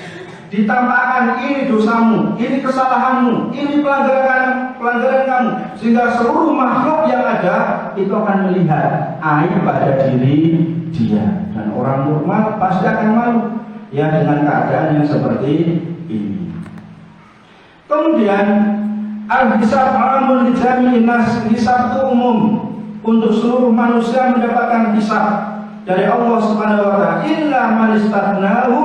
Ditampakkan ini dosamu, ini kesalahanmu, ini pelanggaran kamu, sehingga seluruh makhluk yang ada itu akan melihat aib pada diri dia. Dan orang normal pasti akan malu. ya dengan keadaan yang seperti ini. Kemudian al-hisab amul jami'in nas, hisab itu umum untuk seluruh manusia mendapatkan hisab dari Allah Subhanahu wa taala, illa man istatnahu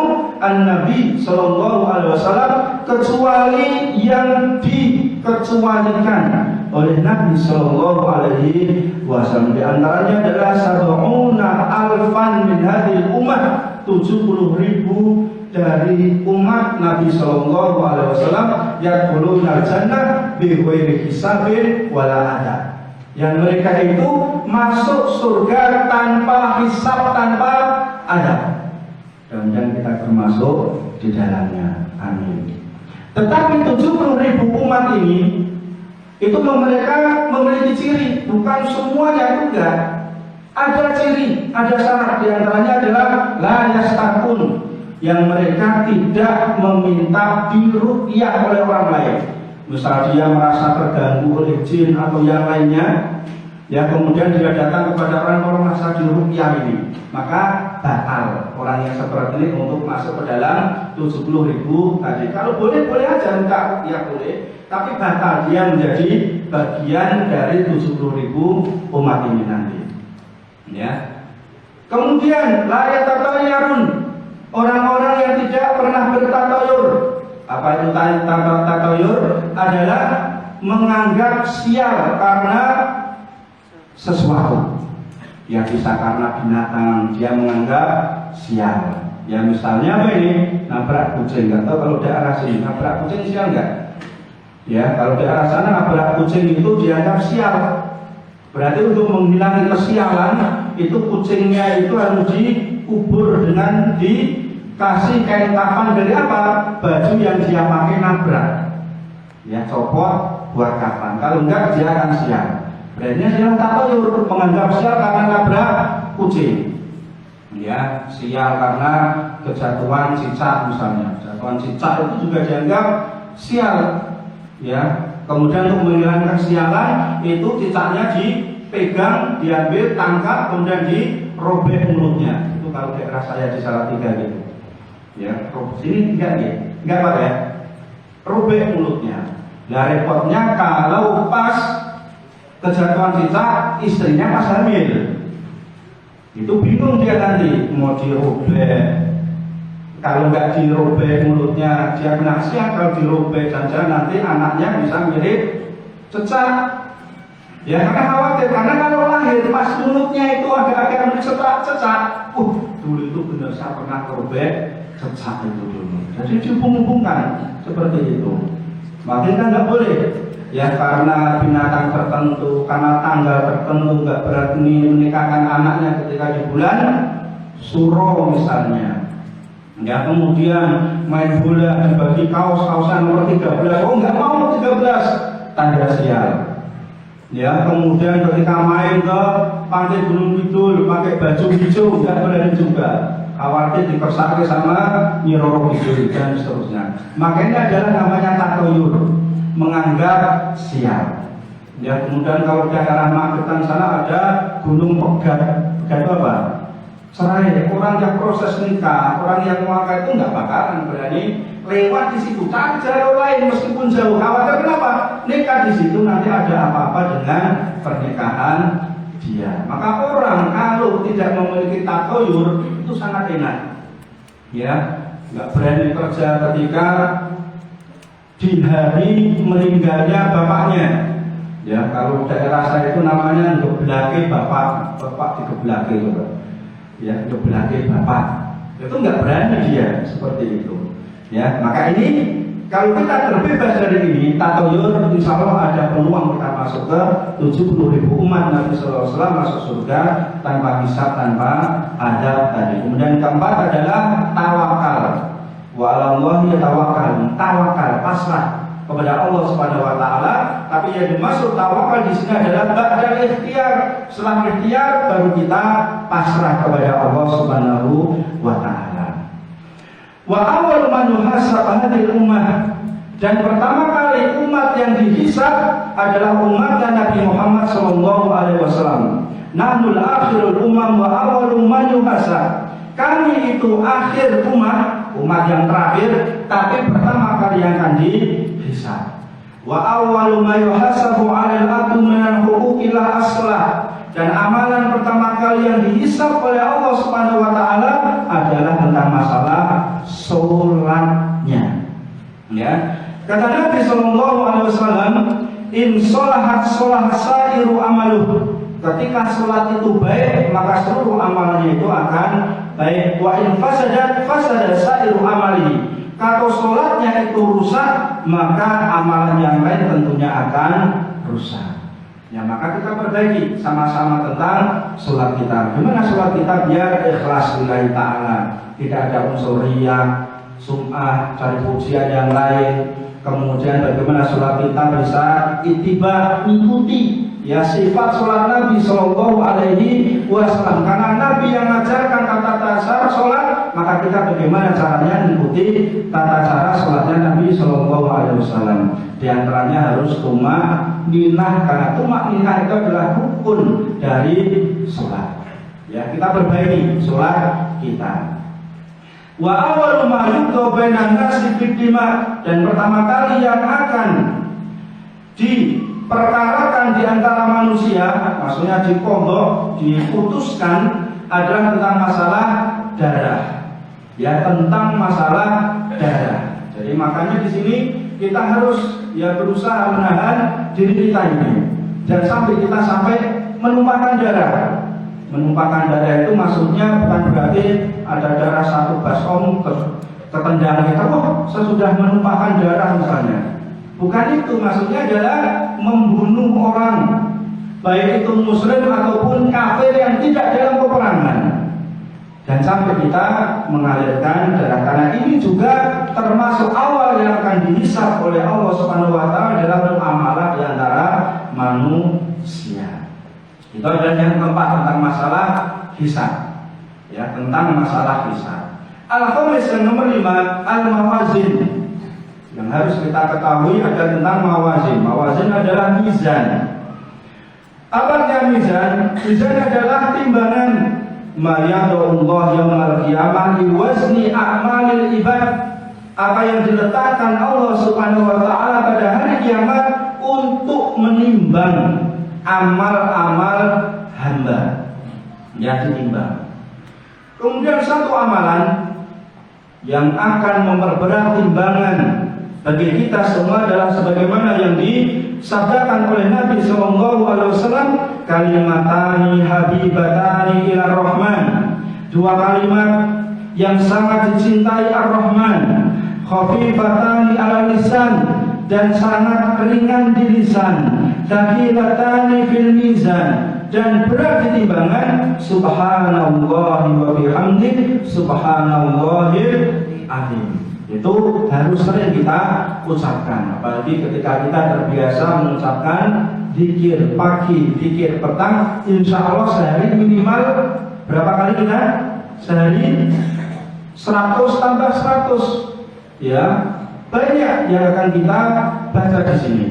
an-nabi sallallahu alaihi wasallam, kecuali yang dikecualikan oleh Nabi sallallahu alaihi wasallam. Di antaranya adalah sab'una alfan min hadhil ummah, 70.000 dari umat Nabi sallallahu alaihi wasallam yadkhuluna al-jannah bi ghairi hisabin wala adab. Yang mereka itu masuk surga tanpa hisab, tanpa adab. Dan kita termasuk di dalamnya. Amin. Tetapi 70.000 umat ini itu mereka memiliki ciri, bukan semuanya juga. Ada ciri, ada syarat. Di antaranya adalah la yastakun, yang mereka tidak meminta diruqyah oleh orang lain. Misal dia merasa terganggu oleh jin atau yang lainnya, ya kemudian dia datang kepada orang merasa diruqyah ini, maka batal orang yang seperti ini untuk masuk ke dalam 70.000 tadi. Kalau boleh aja minta ruqyah boleh, tapi batal dia menjadi bagian dari 70.000 umat ini nanti. Ya. Kemudian la yatatayyarun, orang-orang yang tidak pernah bertatayur. Apa itu tatayur? Adalah menganggap sial karena sesuatu. Ya bisa karena binatang, dia menganggap sial. Ya misalnya apa ini? Nabrak kucing. Nggak tahu kalau daerah sini nabrak kucing sial nggak? Ya kalau daerah sana nabrak kucing itu dianggap sial. Berarti untuk menghilangi kesialan itu kucingnya itu harus dikubur dengan dikasih kain kafan dari apa? Baju yang dia pakai nabrak. Ya copot buat kafan. Kalau enggak dia akan sial. Berarti dia tatayur, menganggap sial karena nabrak kucing. Ya sial karena kejatuhan cicak misalnya. Kejatuhan cicak itu juga dianggap sial. Ya kemudian untuk menghilangkan kesialan itu cicaknya dipegang, diambil, tangkap, kemudian dirobek mulutnya. Itu kalau daerah saya di Salatiga gitu. Ya, sini enggak Pak ya. Robek mulutnya. Nah repotnya kalau pas kejatuhan cicak, istrinya pas hamil. Itu bingung dia nanti mau dirobek. Kalau nggak dirobek mulutnya dia kena sial, kalau dirobek jangan nanti anaknya bisa mirip cecak. Ya karena khawatir, karena kalau lahir pas mulutnya itu agak-agak mirip cecak. Dulu itu benar saya pernah robek cecak itu dulu. Jadi dihubung-hubungkan seperti itu. Makin kan nggak boleh. Ya karena binatang tertentu, karena tanggal tertentu nggak berani menikahkan anaknya ketika di bulan Suro misalnya. Ya kemudian main bola dibagi kaos-kaosan nomor 13. Oh nggak mau 13, tanda sial. Ya kemudian ketika main ke pantai Gunung Kidul pakai baju hijau nggak berani juga. Khawatir dikersake sama Nyi Roro Kidul dan seterusnya. Makanya adalah namanya tatayur, menganggap sial. Ya kemudian kalau daerah Magetan sana ada Gunung Pegat. Pegat itu apa? Cerai, orang yang proses nikah, orang yang mengangkat itu nggak bakalan berani lewat di situ. Cari jalur lain meskipun jauh. Khawatir kenapa? Nikah di situ nanti ada apa-apa dengan pernikahan dia. Maka orang kalau tidak memiliki tatayur itu sangat enak. Ya, nggak berani kerja ketika di hari meninggalnya bapaknya. Ya, kalau daerah saya itu namanya ngeblake bapak digeblake itu. Ya untuk belakang bapak itu nggak berani dia seperti itu. Ya maka ini kalau kita terbebas dari ini tatayur, insya Allah ada peluang kita masuk ke 70.000 umat Nabi Sallallahu Alaihi Wasallam masuk surga tanpa hisab, tanpa adab tadi. Kemudian keempat adalah tawakal. Wa 'alallahi tawakal, pasrah kepada Allah Subhanahu wa taala. Tapi yang dimaksud tawakal di sini adalah ba'da ikhtiar. Setelah ikhtiar baru kita pasrah kepada Allah Subhanahu wa taala. Wa awwal man yuhasab hadhihi ummah, dan pertama kali umat yang dihisab adalah umat Nabi Muhammad sallallahu alaihi wasallam. Nahnu akhirul umam wa awwalu man yuhasab. kami itu akhir umat yang terakhir, tapi pertama kali yang akan dihisab. Wa awwalu ma yuhasabu 'alal 'abdi min huquqillah as-shalah. Dan amalan pertama kali yang dihisab oleh Allah Subhanahu wa taala adalah tentang masalah salatnya. Ya. Kata Nabi sallallahu alaihi wasallam, "In sholahat sholahat sairu amaluh." Ketika salat itu baik, maka seluruh amalannya itu akan baik. Wa in fasadat fasada sairu amalihi. Kalau salatnya itu rusak, maka amalan yang lain tentunya akan rusak. Ya, maka kita perbaiki sama-sama tentang sholat kita. Gimana sholat kita biar ikhlas lillahi ta'ala, tidak ada unsur riya, sum'ah, cari pujian yang lain. Kemudian bagaimana sholat kita bisa ittiba, ikuti ya sifat sholat Nabi Sallallahu Alaihi Wasallam. Karena Nabi yang mengajarkan tata cara sholat, maka kita bagaimana caranya mengikuti tata cara sholatnya Nabi Sallallahu Alaihi Wasallam. Di antaranya harus tumakninah, karena tumakninah itu adalah rukun dari sholat. Ya, kita perbaiki sholat kita. Wa awwalu ma yuqda bainan nasi fid dima, dan pertama kali yang akan diperkarakan di antara manusia, maksudnya dipondok, diputuskan adalah tentang masalah darah. Ya, tentang masalah darah. Jadi makanya di sini kita harus ya berusaha menahan diri kita ini, jangan sampai kita menumpahkan darah. Menumpahkan darah itu maksudnya bukan berarti ada darah satu baskom ketendang kita, saya sudah menumpahkan darah misalnya. Bukan itu, maksudnya adalah membunuh orang, baik itu muslim ataupun kafir yang tidak dalam peperangan. Dan sampai kita mengalirkan darah, karena ini juga termasuk awal yang akan dihisab oleh Allah Subhanahu wa taala dalam muamalah di antara manusia. Itu adalah yang keempat tentang masalah hisab. Ya, tentang masalah hisab. Al-khamis, yang nomor 5, al-mawazin. Yang harus kita ketahui ada tentang mawazin. Mawazin adalah mizan. Apa artinya mizan? Mizan adalah timbangan. Ma yadullah yaumil qiyamah liwazni a'malil ibad. Apa yang diletakkan Allah Subhanahu wa taala pada hari kiamat untuk menimbang amal-amal hamba yang ditimbang. Kemudian satu amalan yang akan memperberat timbangan bagi kita semua adalah sebagaimana yang disabdakan oleh Nabi Sallallahu Alaihi Wasallam, kalimatani habibatani ila Rahman, dua kalimat yang sangat dicintai Ar-Rahman, khafifatani ala lisan, dan sangat ringan di lisan, thaqilatani fil mizan, dan berat di timbangan, subhanallahi wa bihamdi, subhanallahil azim. Itu harus sering kita ucapkan, apalagi ketika kita terbiasa mengucapkan zikir pagi, zikir petang. Insya Allah sehari minimal berapa kali kita? Sehari 100 tambah 100, ya banyak yang akan kita baca di sini,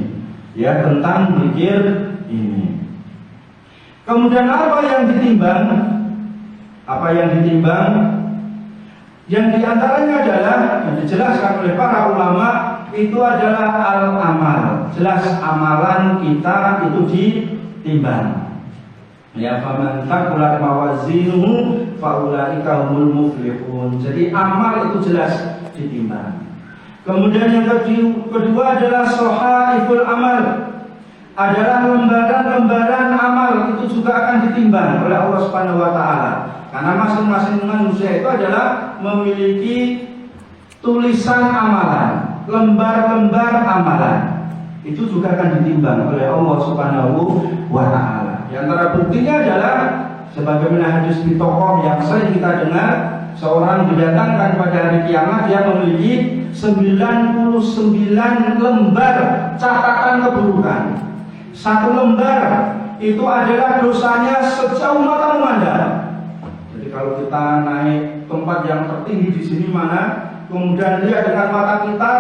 ya tentang zikir ini. Kemudian apa yang ditimbang? Apa yang ditimbang? Yang diantaranya adalah yang dijelaskan oleh para ulama itu adalah al-amal. Jelas amalan kita itu ditimbang. Ya, faman thaqulat mawazinuhu faulaika humul muflihun. Jadi amal itu jelas ditimbang. Kemudian yang kedua adalah sohaiful amal, adalah lembaran-lembaran amal, itu juga akan ditimbang oleh Allah Subhanahu wa taala. Karena masing-masing manusia itu adalah memiliki tulisan amalan, lembar-lembar amalan. Itu juga akan ditimbang oleh Allah Subhanahu wa taala. Di antara buktinya adalah sebagaimana hadis di tokoh yang sering kita dengar, seorang didatangkan pada hari kiamat, dia memiliki 99 lembar catatan keburukan. Satu lembar itu adalah dosanya sejauh mata memandang. Jadi kalau kita naik tempat yang tertinggi di sini mana, kemudian lihat dengan mata kita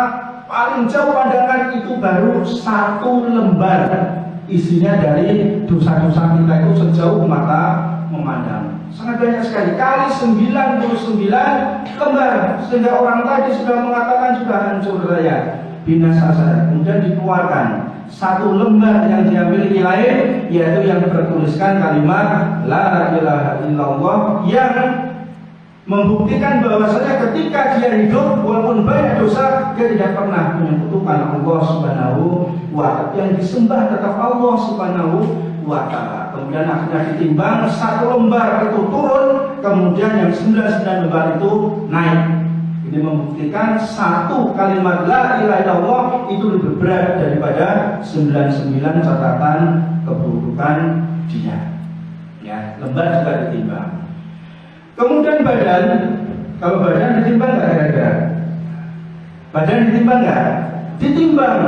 paling jauh pandangan, itu baru satu lembar isinya dari dosa-dosa kita itu sejauh mata memandang. sangat banyak sekali, kali 99 lembar, sehingga orang tadi sudah mengatakan sudah hancur saya, binasa saya. Kemudian dikeluarkan satu lembar yang dia miliki lain, yaitu yang bertuliskan kalimat la ilaha illallah, yang membuktikan bahwasanya ketika dia hidup walaupun banyak dosa, dia tidak pernah menyekutukan Allah Subhanahu wa ta'ala, yang disembah tetap Allah Subhanahu wa ta'ala. Kemudian akhirnya ditimbang, satu lembar itu turun, kemudian yang 99 lembar itu naik. Ini membuktikan satu kalimat la ilaha illallah itu lebih berat daripada 99 catatan keburukan dia. Ya, lembar juga ditimbang. Kemudian badan, kalau badan ditimbang nggak kira-kira? Badan ditimbang nggak? Ditimbang.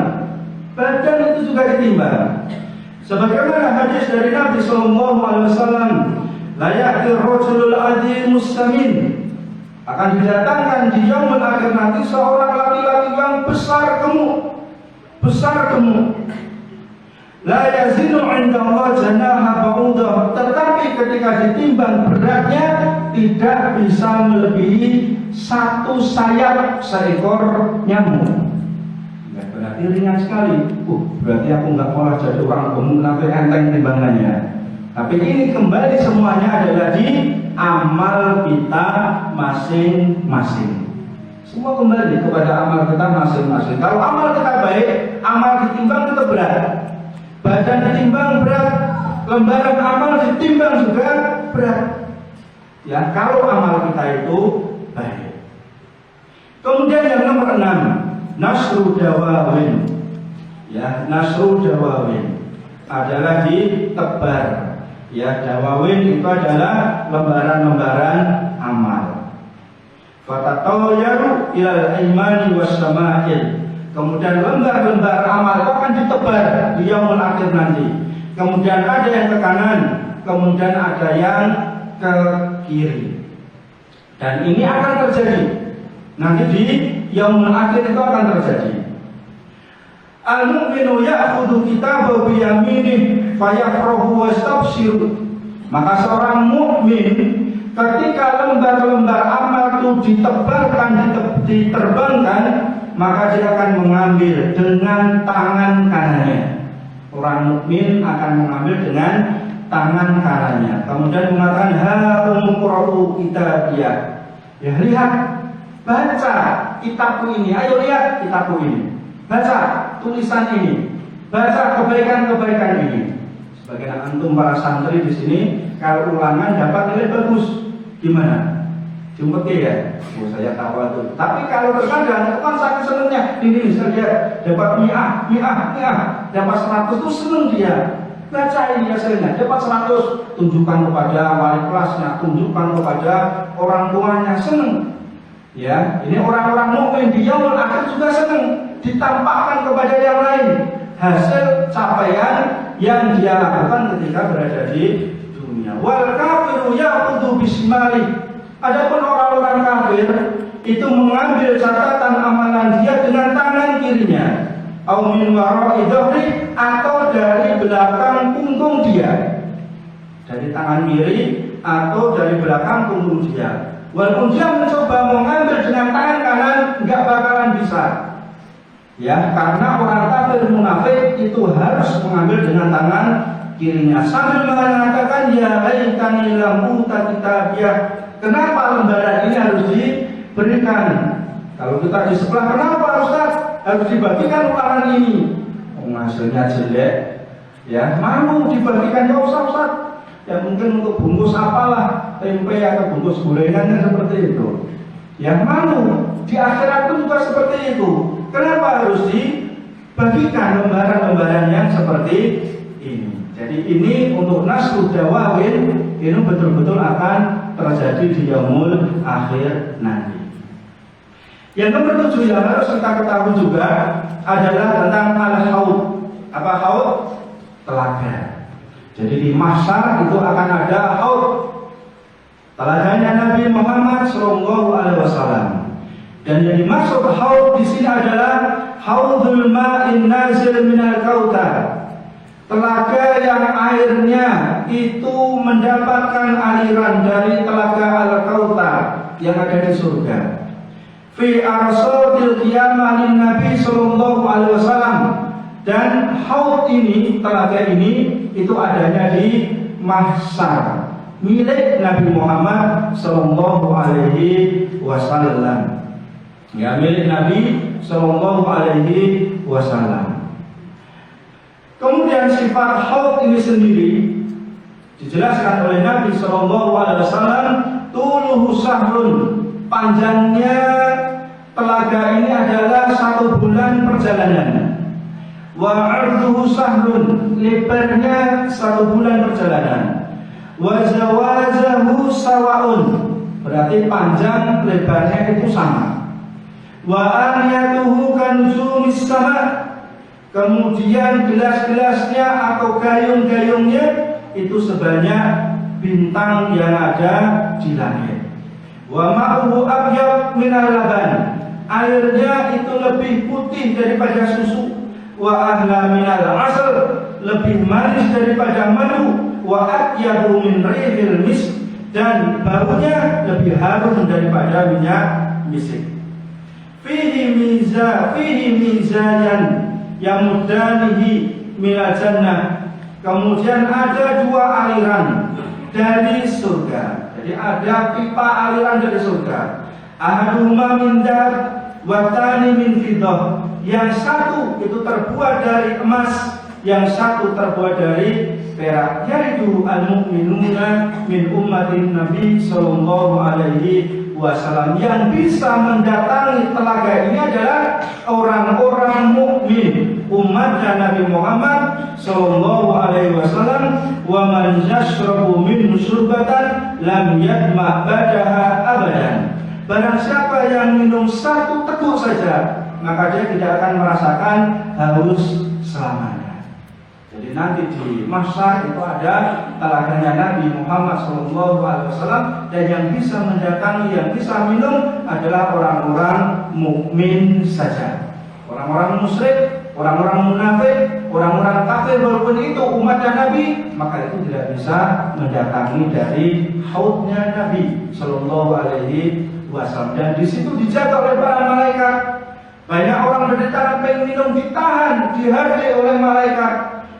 Badan itu juga ditimbang. Sebagaimana hadis dari Nabi Sallallahu Alaihi Wasallam, la ya'ti rajulul azimus samin, akan didatangkan di yaumul akhir nanti seorang laki-laki yang besar gemuk. La yazinu 'inda Allah janaha ba'udah, tetapi ketika ditimbang beratnya tidak bisa melebihi satu sayap seekor nyamuk. Ya, berarti ringan sekali. Berarti aku nggak malah jadi orang gemuk tapi enteng timbangannya. Tapi ini kembali semuanya adalah di amal kita masing-masing. Semua kembali kepada amal kita masing-masing. Kalau amal kita baik, amal ditimbang itu berat. Badan ditimbang berat, lembaran amal ditimbang juga berat. Ya, kalau amal kita itu baik. Kemudian yang nomor 6, nasru dawawin. Ya, nasru dawawin adalah ditebar. Ya, dawawin itu adalah lembaran-lembaran amal. Fatatayaru ilal imani wassama'il. Kemudian lembar-lembar amal itu akan ditebar di yaumul akhir nanti. Kemudian ada yang ke kanan, kemudian ada yang ke kiri. Dan ini akan terjadi. Nanti di yaumul akhir itu akan terjadi. Al-mu'minu ya'khudhu kitabahu bi yaminih fayafrahu wastabshiru. Maka seorang mukmin ketika lembar-lembar amal itu ditebarkan, diterbangkan, maka dia akan mengambil dengan tangan kanannya. Orang mukmin akan mengambil dengan tangan kanannya. Kemudian mengatakan ha'um qra'u kitabiyah. Ya, lihat, baca kitabku ini. Ayo lihat kitabku ini. Baca tulisan ini. Baca kebaikan-kebaikan ini. Sebagian antum para santri di sini kalau ulangan dapat nilai bagus, gimana? Diumpeti ya? Oh, saya tahu itu. Tapi kalau terkadang kan saking senangnya, ini saya dapat mi'ah, dapat 100 itu senang dia. Baca ini hasilnya, dapat 100, tunjukkan kepada wali kelasnya, tunjukkan kepada orang tuanya, senang. Ya, ini orang-orang mukmin di yaumul akhir juga senang, ditampakkan kepada yang lain hasil capaian yang dia lakukan ketika berada di dunia. Wal kafiru ya'khudhu bisimali. Adapun orang-orang kafir itu mengambil catatan amalan dia dengan tangan kirinya, au min wara'i dhahri, atau dari belakang punggung dia, dari tangan kiri atau dari belakang punggung dia. Walaupun dia mencoba mengambil dengan tangan kanan, nggak bakalan bisa. Ya, karena orang kafir munafik itu harus mengambil dengan tangan kirinya sambil mengatakan ya laitani lam uta kitabiyah. Kenapa lembaran ini harus diberikan? Kalau kita di sebelah, kenapa Ustaz harus dibagikan ulangan ini? Hasilnya jelek, ya malu dibagikan. Ya Ustaz, ya mungkin untuk bungkus apalah, tempe atau bungkus gorengannya seperti itu. Ya malu, di akhirat pun juga seperti itu. Kenapa harus dibagikan lembaran-lembaran yang seperti ini? Jadi ini untuk nasru dawawin, ini betul-betul akan terjadi di yaumul akhir nanti. Yang nomor 7 yang harus kita ketahui juga adalah tentang al-haud. Apa haud? Telaga. Jadi di mahsyar itu akan ada haud. Telaganya Nabi Muhammad SAW. Dan yang dimaksud haud di sini adalah haudul ma'in nazil minal kautsar. telaga yang airnya itu mendapatkan aliran dari telaga Al-Kautsar yang ada di surga. Fi arsadil qiyamah lin Nabi sallallahu alaihi wasallam, dan haud ini, telaga ini itu adanya di mahsyar milik Nabi Muhammad sallallahu alaihi wasallam. Ya, milik Nabi sallallahu alaihi wasallam. Kemudian sifat haud ini sendiri dijelaskan oleh Nabi sallallahu alaihi wasallam, tuluhu sahrun, panjangnya telaga ini adalah 1 bulan perjalanan. Wa arduhu sahrun, lebarnya 1 bulan perjalanan. Wa zawajahu sawaun, berarti panjang lebarnya itu sama. Wa aniyatuhu kanjumis sama, kemudian gelas-gelasnya atau gayung-gayungnya itu sebanyak bintang yang ada di langit. Wa ma'uhu abyad minal laban, airnya itu lebih putih daripada susu. Wa ahla minal asal, lebih manis daripada madu. Wa atyabu min rihil misk, dan baunya lebih harum daripada minyak misik. Fihi mizayan yamudanihi minal jannah, kemudian ada 2 aliran dari surga. Jadi ada pipa aliran dari surga. Ahaduhuma min dzahab wa tsani min fiddah, yang satu itu terbuat dari emas, yang satu terbuat dari perak. Yaitu al-mu'minuna min ummatin Nabi sallallahu alaihi wasallam, yang bisa mendatangi telaga ini adalah orang-orang mukmin umatnya Nabi Muhammad sallallahu alaihi wasallam. Wa man yashrabu min syurbatan lam yadma badaha abadan, barang siapa yang minum 1 teguk saja, maka dia tidak akan merasakan haus selamanya. Jadi nanti di mahsyar itu ada telaganya Nabi Muhammad SAW, dan yang bisa mendatangi, yang bisa minum adalah orang-orang mukmin saja. Orang-orang musyrik, orang-orang munafik, orang-orang kafir walaupun itu umatnya Nabi, maka itu tidak bisa mendatangi dari haudnya Nabi SAW. Dan di situ dijaga oleh para malaikat. Banyak orang berdetak pengen minum, ditahan, dihadir oleh malaikat.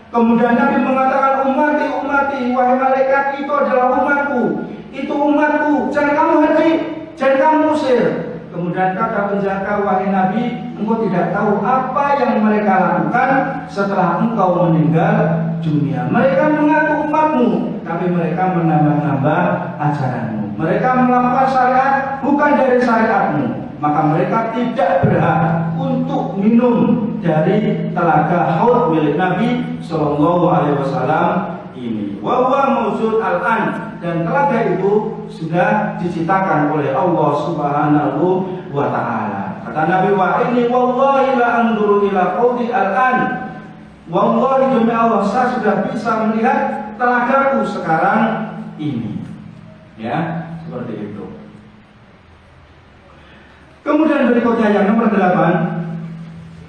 Kemudian Nabi mengatakan, umati, umati, wahai malaikat, itu adalah umatku, itu umatku, jangan kamu hadir, jangan kamu usir. Kemudian kata penjaga, wahai Nabi, engkau tidak tahu apa yang mereka lakukan setelah engkau meninggal dunia. Mereka mengaku umatmu, tapi mereka menambah-nambah ajaranmu. Mereka melakukan syariat bukan dari syariatmu, maka mereka tidak berhak untuk minum dari telaga haud milik Nabi Sallallahu Alaihi Wasallam ini. Wa huwa mawjud al-an, dan telaga itu sudah diciptakan oleh Allah Subhanahu wa Ta'ala. Kata Nabi, wa inni wallahi la anzuru ila qaudi al-an, wallahi demi Allah, saya sudah bisa melihat telagaku sekarang ini. Ya, seperti itu. Kemudian berikutnya yang nomor 8.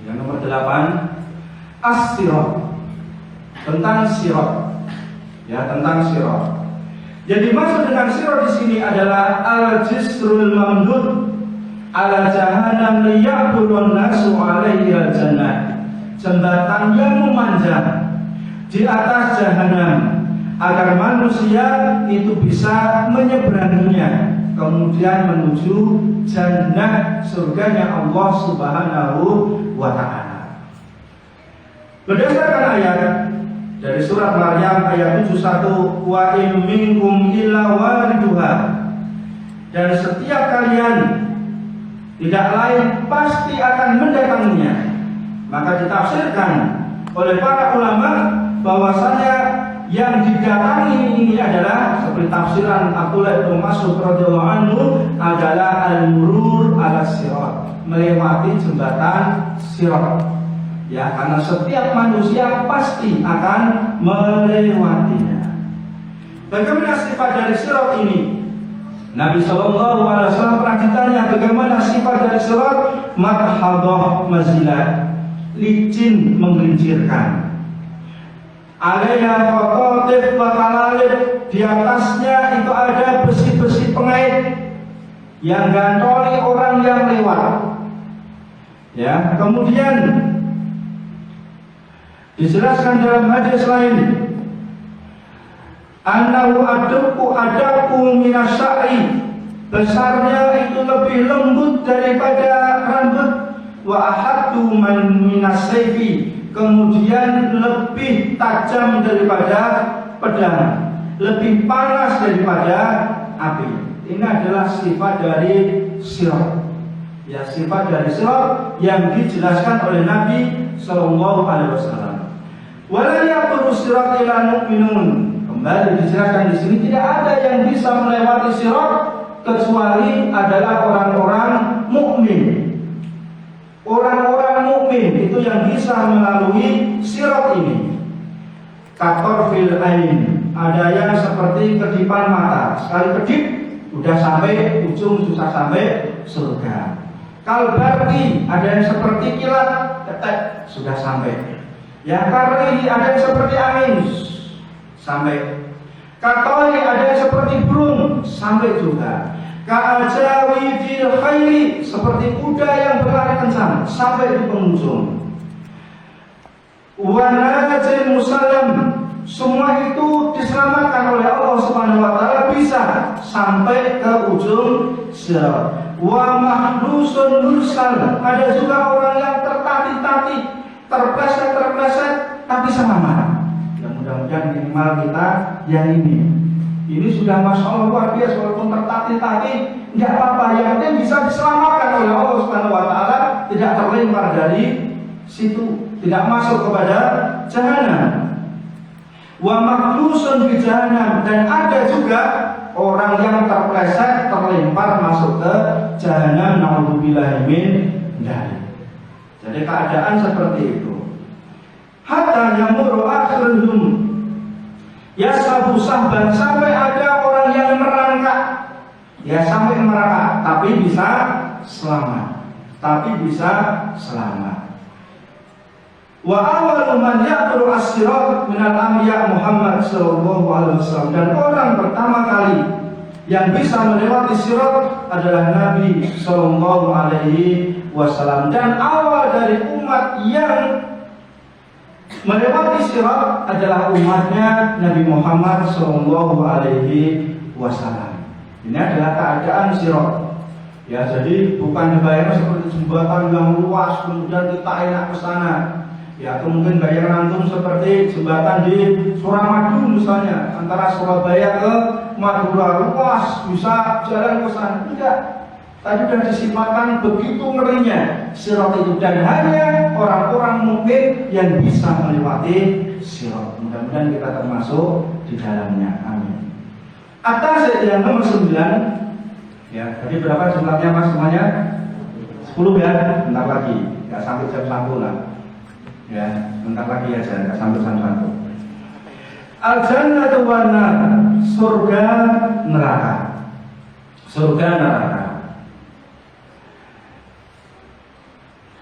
Yang nomor 8, as-sirat, tentang sirat. Ya, tentang sirat. Jadi maksud dengan sirat di sini adalah al-jisrul mamdud ala jahannam liya'budun nasu alaihi al-jannah, jembatan yang memanjang di atas jahanam agar manusia itu bisa menyeberanginya, kemudian menuju jannah, surganya Allah Subhanahu wa Ta'ala. Berdasarkan ayat dari surat Maryam ayat 71, wa in minkum illa wariduha, dan setiap kalian tidak lain pasti akan mendatanginya. Maka ditafsirkan oleh para ulama bahwasanya yang didatangi ini adalah seperti tafsiran Abdullah bin Mas'ud radhiyallahu anhu adalah al-murur ala sirat, melewati jembatan sirat. Ya, karena setiap manusia pasti akan melewatinya. Bagaimana sifat dari sirat ini? Nabi Shallallahu Alaihi Wasallam pernah ditanya bagaimana sifat dari sirat. Madhadah mazilah, licin menggelincirkan. Alaiha khatatif wa kalalib, di atasnya itu ada besi-besi pengait yang gantoli orang yang lewat. Ya, kemudian dijelaskan dalam hadis lain, annahu adaku minasyai, besarnya itu lebih lembut daripada rambut, wa ahaddu man minasayfi, kemudian lebih tajam daripada pedang, lebih panas daripada api. Ini adalah sifat dari sirat. Ya, sifat dari sirat yang dijelaskan oleh Nabi Sallallahu Alaihi Wasallam. Wala yaqulu sirat ila mu'minun. Kembali dijelaskan di sini, tidak ada yang bisa melewati sirat kecuali adalah orang-orang mukmin. Orang-orang mukmin itu yang bisa melalui sirat ini. Kator fil ain, ada yang seperti kedipan mata, sekali kedip udah sampai ujung, susah sampai surga. Kalbarki, ada yang seperti kilat, ketek sudah sampai. Ya, karli, ada yang seperti angin, sampai. Katoi, ada yang seperti burung, sampai juga. Ka'ajawi fil khairi, seperti kuda yang berlari kencang, sampai di penghujung. Wanajil musallam, semua itu diselamatkan oleh Allah Subhanahu wa taala, bisa sampai ke ujung sirat. Wa mahdusun mursal, ada juga orang yang tertati-tati, terpleset tapi selamat. Ya, mudah-mudahan minimal kita yang ini. Ini sudah masya Allah luar biasa, walaupun tertati-tati nggak apa-apa, yang penting bisa diselamatkan oleh Allah Subhanahu wa taala, tidak terlempar dari situ, tidak masuk kepada jahanam. Wa mahdusun fi jahannam, dan ada juga orang yang terpleset, terlempar masuk ke jahanam, naudzubillahi min dzalik. Jadi keadaan seperti itu. Hatta yamuru akhiruhum yasabu sahban, sampai ada orang yang merangkak. Ya, sampai merangkak, tapi bisa selamat. Wa awalu man ya'turu as-sirat minal anbiya Muhammad sallallahu alaihi wasallam, dan orang pertama kali yang bisa melewati sirat adalah Nabi sallallahu alaihi wasallam, dan awal dari umat yang melewati sirat adalah umatnya Nabi Muhammad sallallahu alaihi wasallam. Ini adalah keadaan sirat. Ya, jadi bukan dibayar seperti jembatan yang luas kemudian kita enak ke sana. Ya, atau mungkin bayang antum seperti jembatan di Suramadu misalnya, antara Surabaya ke Madura, luas, bisa jalan ke sana. Tidak. Tadi sudah disifatkan begitu ngerinya sirat itu, dan hanya orang-orang mukmin yang bisa melewati sirat. Mudah-mudahan kita termasuk di dalamnya. Amin. Atas yang nomor 9. Ya, tadi berapa jumlahnya Mas semuanya? 10 ya, bentar lagi. Enggak sampai jam 1 lah. Ya, bentar lagi aja, enggak sampai jam 1. Al-jannatu wan nar, surga neraka. Surga neraka.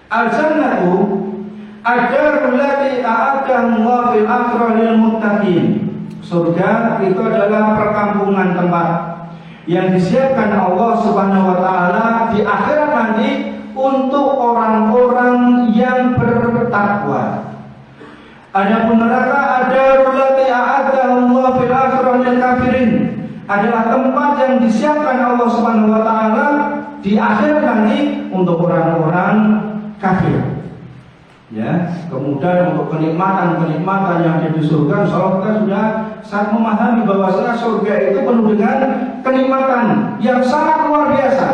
Al-jannatu adarul lati a'adahu Allah fil akhirah lil muttaqin. Surga itu adalah perkampungan tempat yang disiapkan Allah Subhanahu wa taala di akhirat nanti untuk orang-orang yang bertakwa. Adapun neraka adarul lati a'adahu Allah fil akhirah lil kafirin, adalah tempat yang disiapkan Allah Subhanahu wa taala di akhirat nanti untuk orang-orang kafir. Ya, kemudian untuk kenikmatan yang ada di surga, insyaallah kita sudah sangat memahami bahwa surga itu penuh dengan kenikmatan yang sangat luar biasa,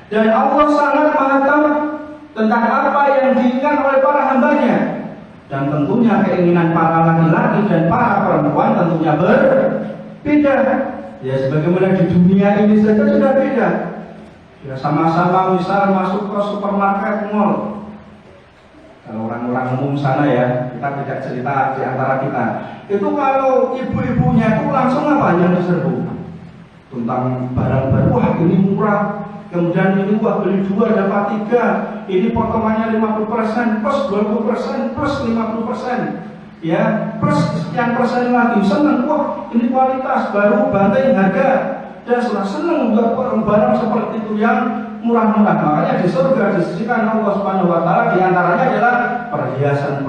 dan Allah sangat maha tahu tentang apa yang diinginkan oleh para hambanya, dan tentunya keinginan para laki-laki dan para perempuan tentunya berbeda. Ya, sebagaimana di dunia ini saja sudah beda. Ya, sama-sama misal masuk ke supermarket, mall. Kalau orang-orang umum sana ya, kita tidak cerita di antara kita. Itu kalau ibu-ibunya itu langsung apa yang diserbu? Tentang barang-barang, wah ini murah. Kemudian ini wah beli 2 dapat 3. Ini potongannya 50% plus 20% plus 50%. Ya, plus sekian persen lagi, senang, wah ini kualitas baru, bantai harga, dan setelah senang buat barang seperti itu yang murah-murah. Makanya di surga disisikan Allah Subhanahu wa taala di antaranya adalah perhiasan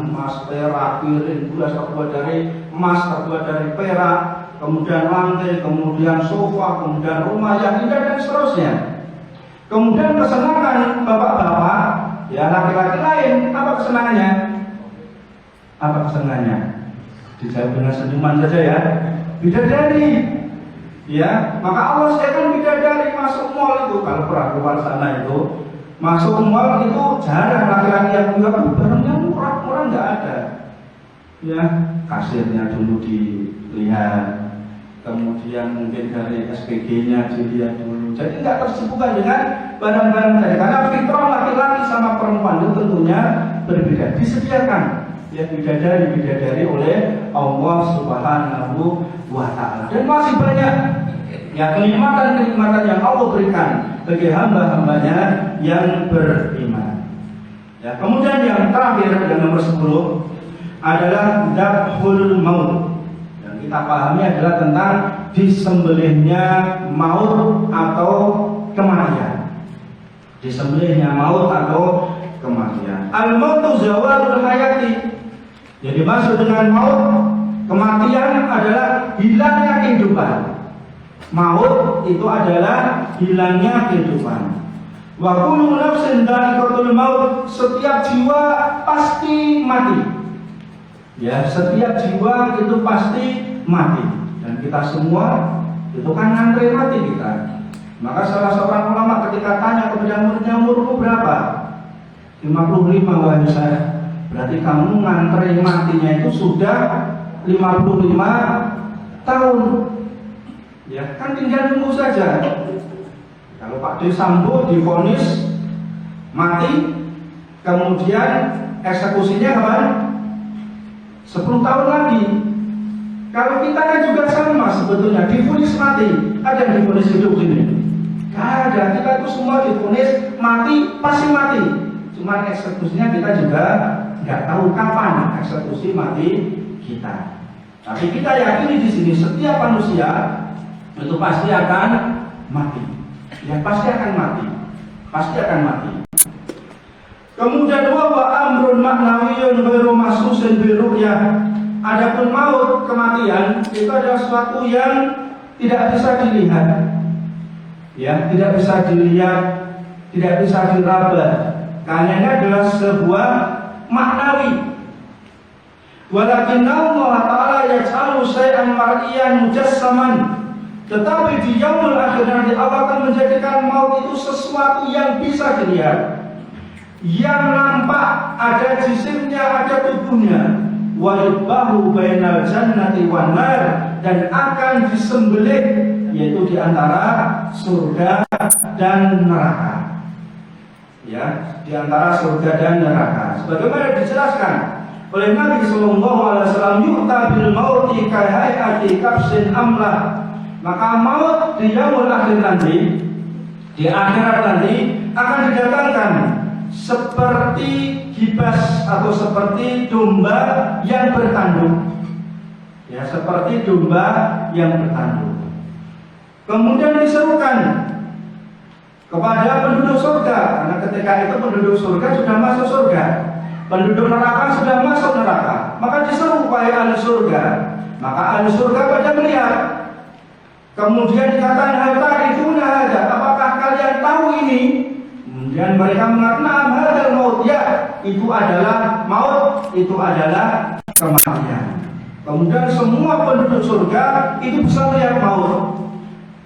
emas, perak, piring, gelas terbuat dari emas, terbuat dari perak, kemudian lantai, kemudian sofa, kemudian rumah yang indah dan seterusnya. Kemudian kesenangan bapak-bapak, ya laki-laki lain, apa kesenangannya? Apa kesenangannya? Dijawab dengan senyuman saja ya. Bidadari. Ya, maka Allah sediakan bidadari masuk mall itu. Kalau pernah keluar sana itu masuk mall itu jarang laki-laki yang bilang barangnya murah nggak ada. Ya, kasirnya dulu dilihat, kemudian mungkin dari SPG-nya dilihat dulu. Jadi nggak tersibukkan dengan barang-barang tadi. Karena fitrah laki-laki sama perempuan itu tentunya berbeda. Disediakan ya bidadari oleh Allah Subhanahu wa taala. Dan masih banyak ya kenikmatan yang Allah berikan bagi hamba-hambanya yang beriman. Ya, kemudian yang terakhir yang nomor 10 adalah dzabhul maut. Yang kita pahami adalah tentang disembelihnya maut atau kematian. Disembelihnya maut atau kematian. Al-mautu zawalul hayati. Jadi maksud dengan maut, kematian adalah hilangnya kehidupan. Maut itu adalah hilangnya kehidupan. Wa kullu nafsin dha'iqatul maut, setiap jiwa pasti mati. Ya, setiap jiwa itu pasti mati. Dan kita semua itu kan ngantri mati kita. Maka salah seorang ulama ketika tanya kepada muridnya, umurmu berapa? 55 wahai saya. Berarti kamu ngantri matinya itu sudah 55 tahun. Ya, kan tinggal nunggu saja. Kalau Pak D. Sambo divonis mati, kemudian eksekusinya kapan? 10 tahun lagi. Kalau kita kan juga sama sebetulnya, divonis mati, ada yang divonis hidup ini. Gak ada, kita itu semua divonis mati, pasti mati. Cuma eksekusinya kita juga nggak tahu kapan eksekusi mati kita. Tapi kita yakini di sini setiap manusia itu pasti akan mati. Ya pasti akan mati. Pasti akan mati. Kemudian wa amrun maknawiyyun ghairu mahsusin bi ru'yah. Adapun maut, kematian itu adalah sesuatu yang tidak bisa dilihat. Ya, tidak bisa dilihat, tidak bisa diraba. Karena ini adalah sebuah maknawi. Walakin Allah Ta'ala yaj'alu syai'an mar'iyan mujassaman. Tetapi di yaumul akhir nanti Allah akan menjadikan maut itu sesuatu yang bisa dilihat, yang nampak, ada jisimnya, ada tubuhnya. Wa yudbahu bainal jannati wan nar, dan akan disembelih yaitu di antara surga dan neraka. Ya, di antara surga dan neraka. Sebagaimana dijelaskan oleh Nabi sallallahu alaihi wasallam, yu'ta bil mauti ka hayati kabsin amlah. Maka maut di yaumul akhir nanti, di akhirat nanti akan didatangkan seperti gibas atau seperti domba yang bertanduk. Ya, seperti domba yang bertanduk. Kemudian diserukan kepada penduduk surga, karena ketika itu penduduk surga sudah masuk surga, penduduk neraka sudah masuk neraka. Maka diseru wahai ahli surga. Maka ahli surga pada melihat. Kemudian dikatakan hal ta'rifuna hadza, apakah kalian tahu ini? Kemudian mereka mengatakan hadzal maut, ya, itu adalah maut, itu adalah kematian. Kemudian semua penduduk surga itu bisa melihat maut.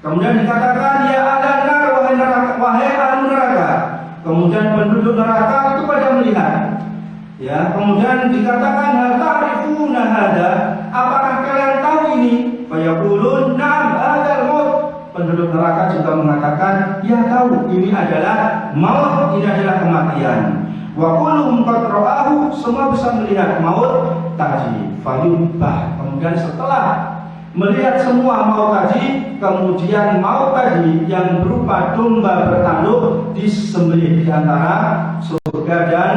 Kemudian dikatakan ya ahlan nar, wahai ahli neraka. Kemudian penduduk neraka itu pada melihat. Ya, kemudian dikatakan hal ta'rifuna hadza, apakah kalian tahu ini? Fayaqulun na'am hadzal maut. Penduduk neraka juga mengatakan ya tahu, ini adalah maut, ini adalah kematian. Wa kulluhum qad ra'ahu, semua bisa melihat maut tadi. Fayubah, kemudian setelah melihat semua maut tadi, kemudian maut tadi yang berupa domba bertanduk disembelih di antara surga dan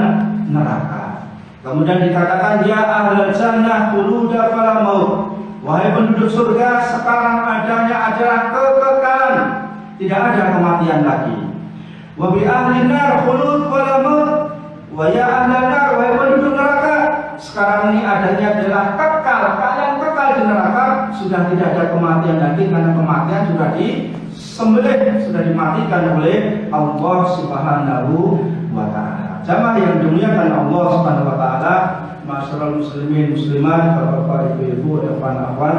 neraka. Kemudian dikatakan ya ahlal jannah khuluda fala maut. Wahai penduduk surga, sekarang adanya adalah kekekalan, tidak ada kematian lagi. Wa bi ahli nar khulud fala maut. Wa ya ahlan nar, wahai penduduk neraka, sekarang ini adanya adalah kekal, kalian kekal di neraka, sudah tidak ada kematian lagi karena kematian sudah disembelih, sudah dimatikan oleh Allah Subhanahu wa taala. Jamaah yang dimuliakan Allah Subhanahu wa taala, masyaallah muslimin muslimat, bapak-bapak, ibu-ibu, ikhwan-ikhwan,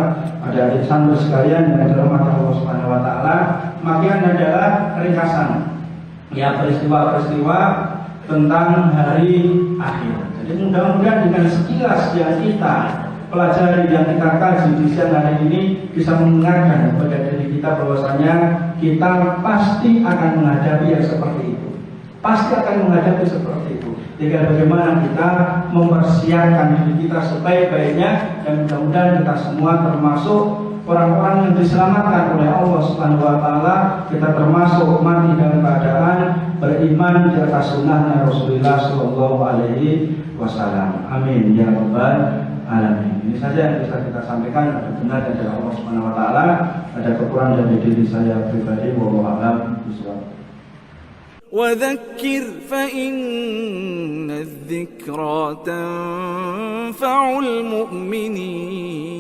adik-adik santri sekalian yang dirahmati Allah Subhanahu wa taala, demikian adalah ringkasan ya peristiwa-peristiwa tentang hari akhir. Jadi mudah-mudahan dengan sekilas yang kita pelajari, yang kita kaji di siang hari ini bisa mengingatkan kepada diri kita bahwasanya kita pasti akan menghadapi yang seperti itu. Pasti akan menghadapi seperti itu. Tinggal bagaimana kita mempersiapkan diri kita sebaik-baiknya, dan mudah-mudahan kita semua termasuk orang-orang yang diselamatkan oleh Allah Subhanahu wa taala. Kita termasuk mati dalam keadaan beriman di atas sunnahnya Rasulullah sallallahu alaihi wasallam. Amin ya rabbal alamin. Ini saja yang bisa kita sampaikan. Ada benar dari Allah Subhanahu wa taala, ada kekurangan dari diri saya pribadi. Wallahu a'lam bishawab. وذكر فإن الذكرى تنفع المؤمنين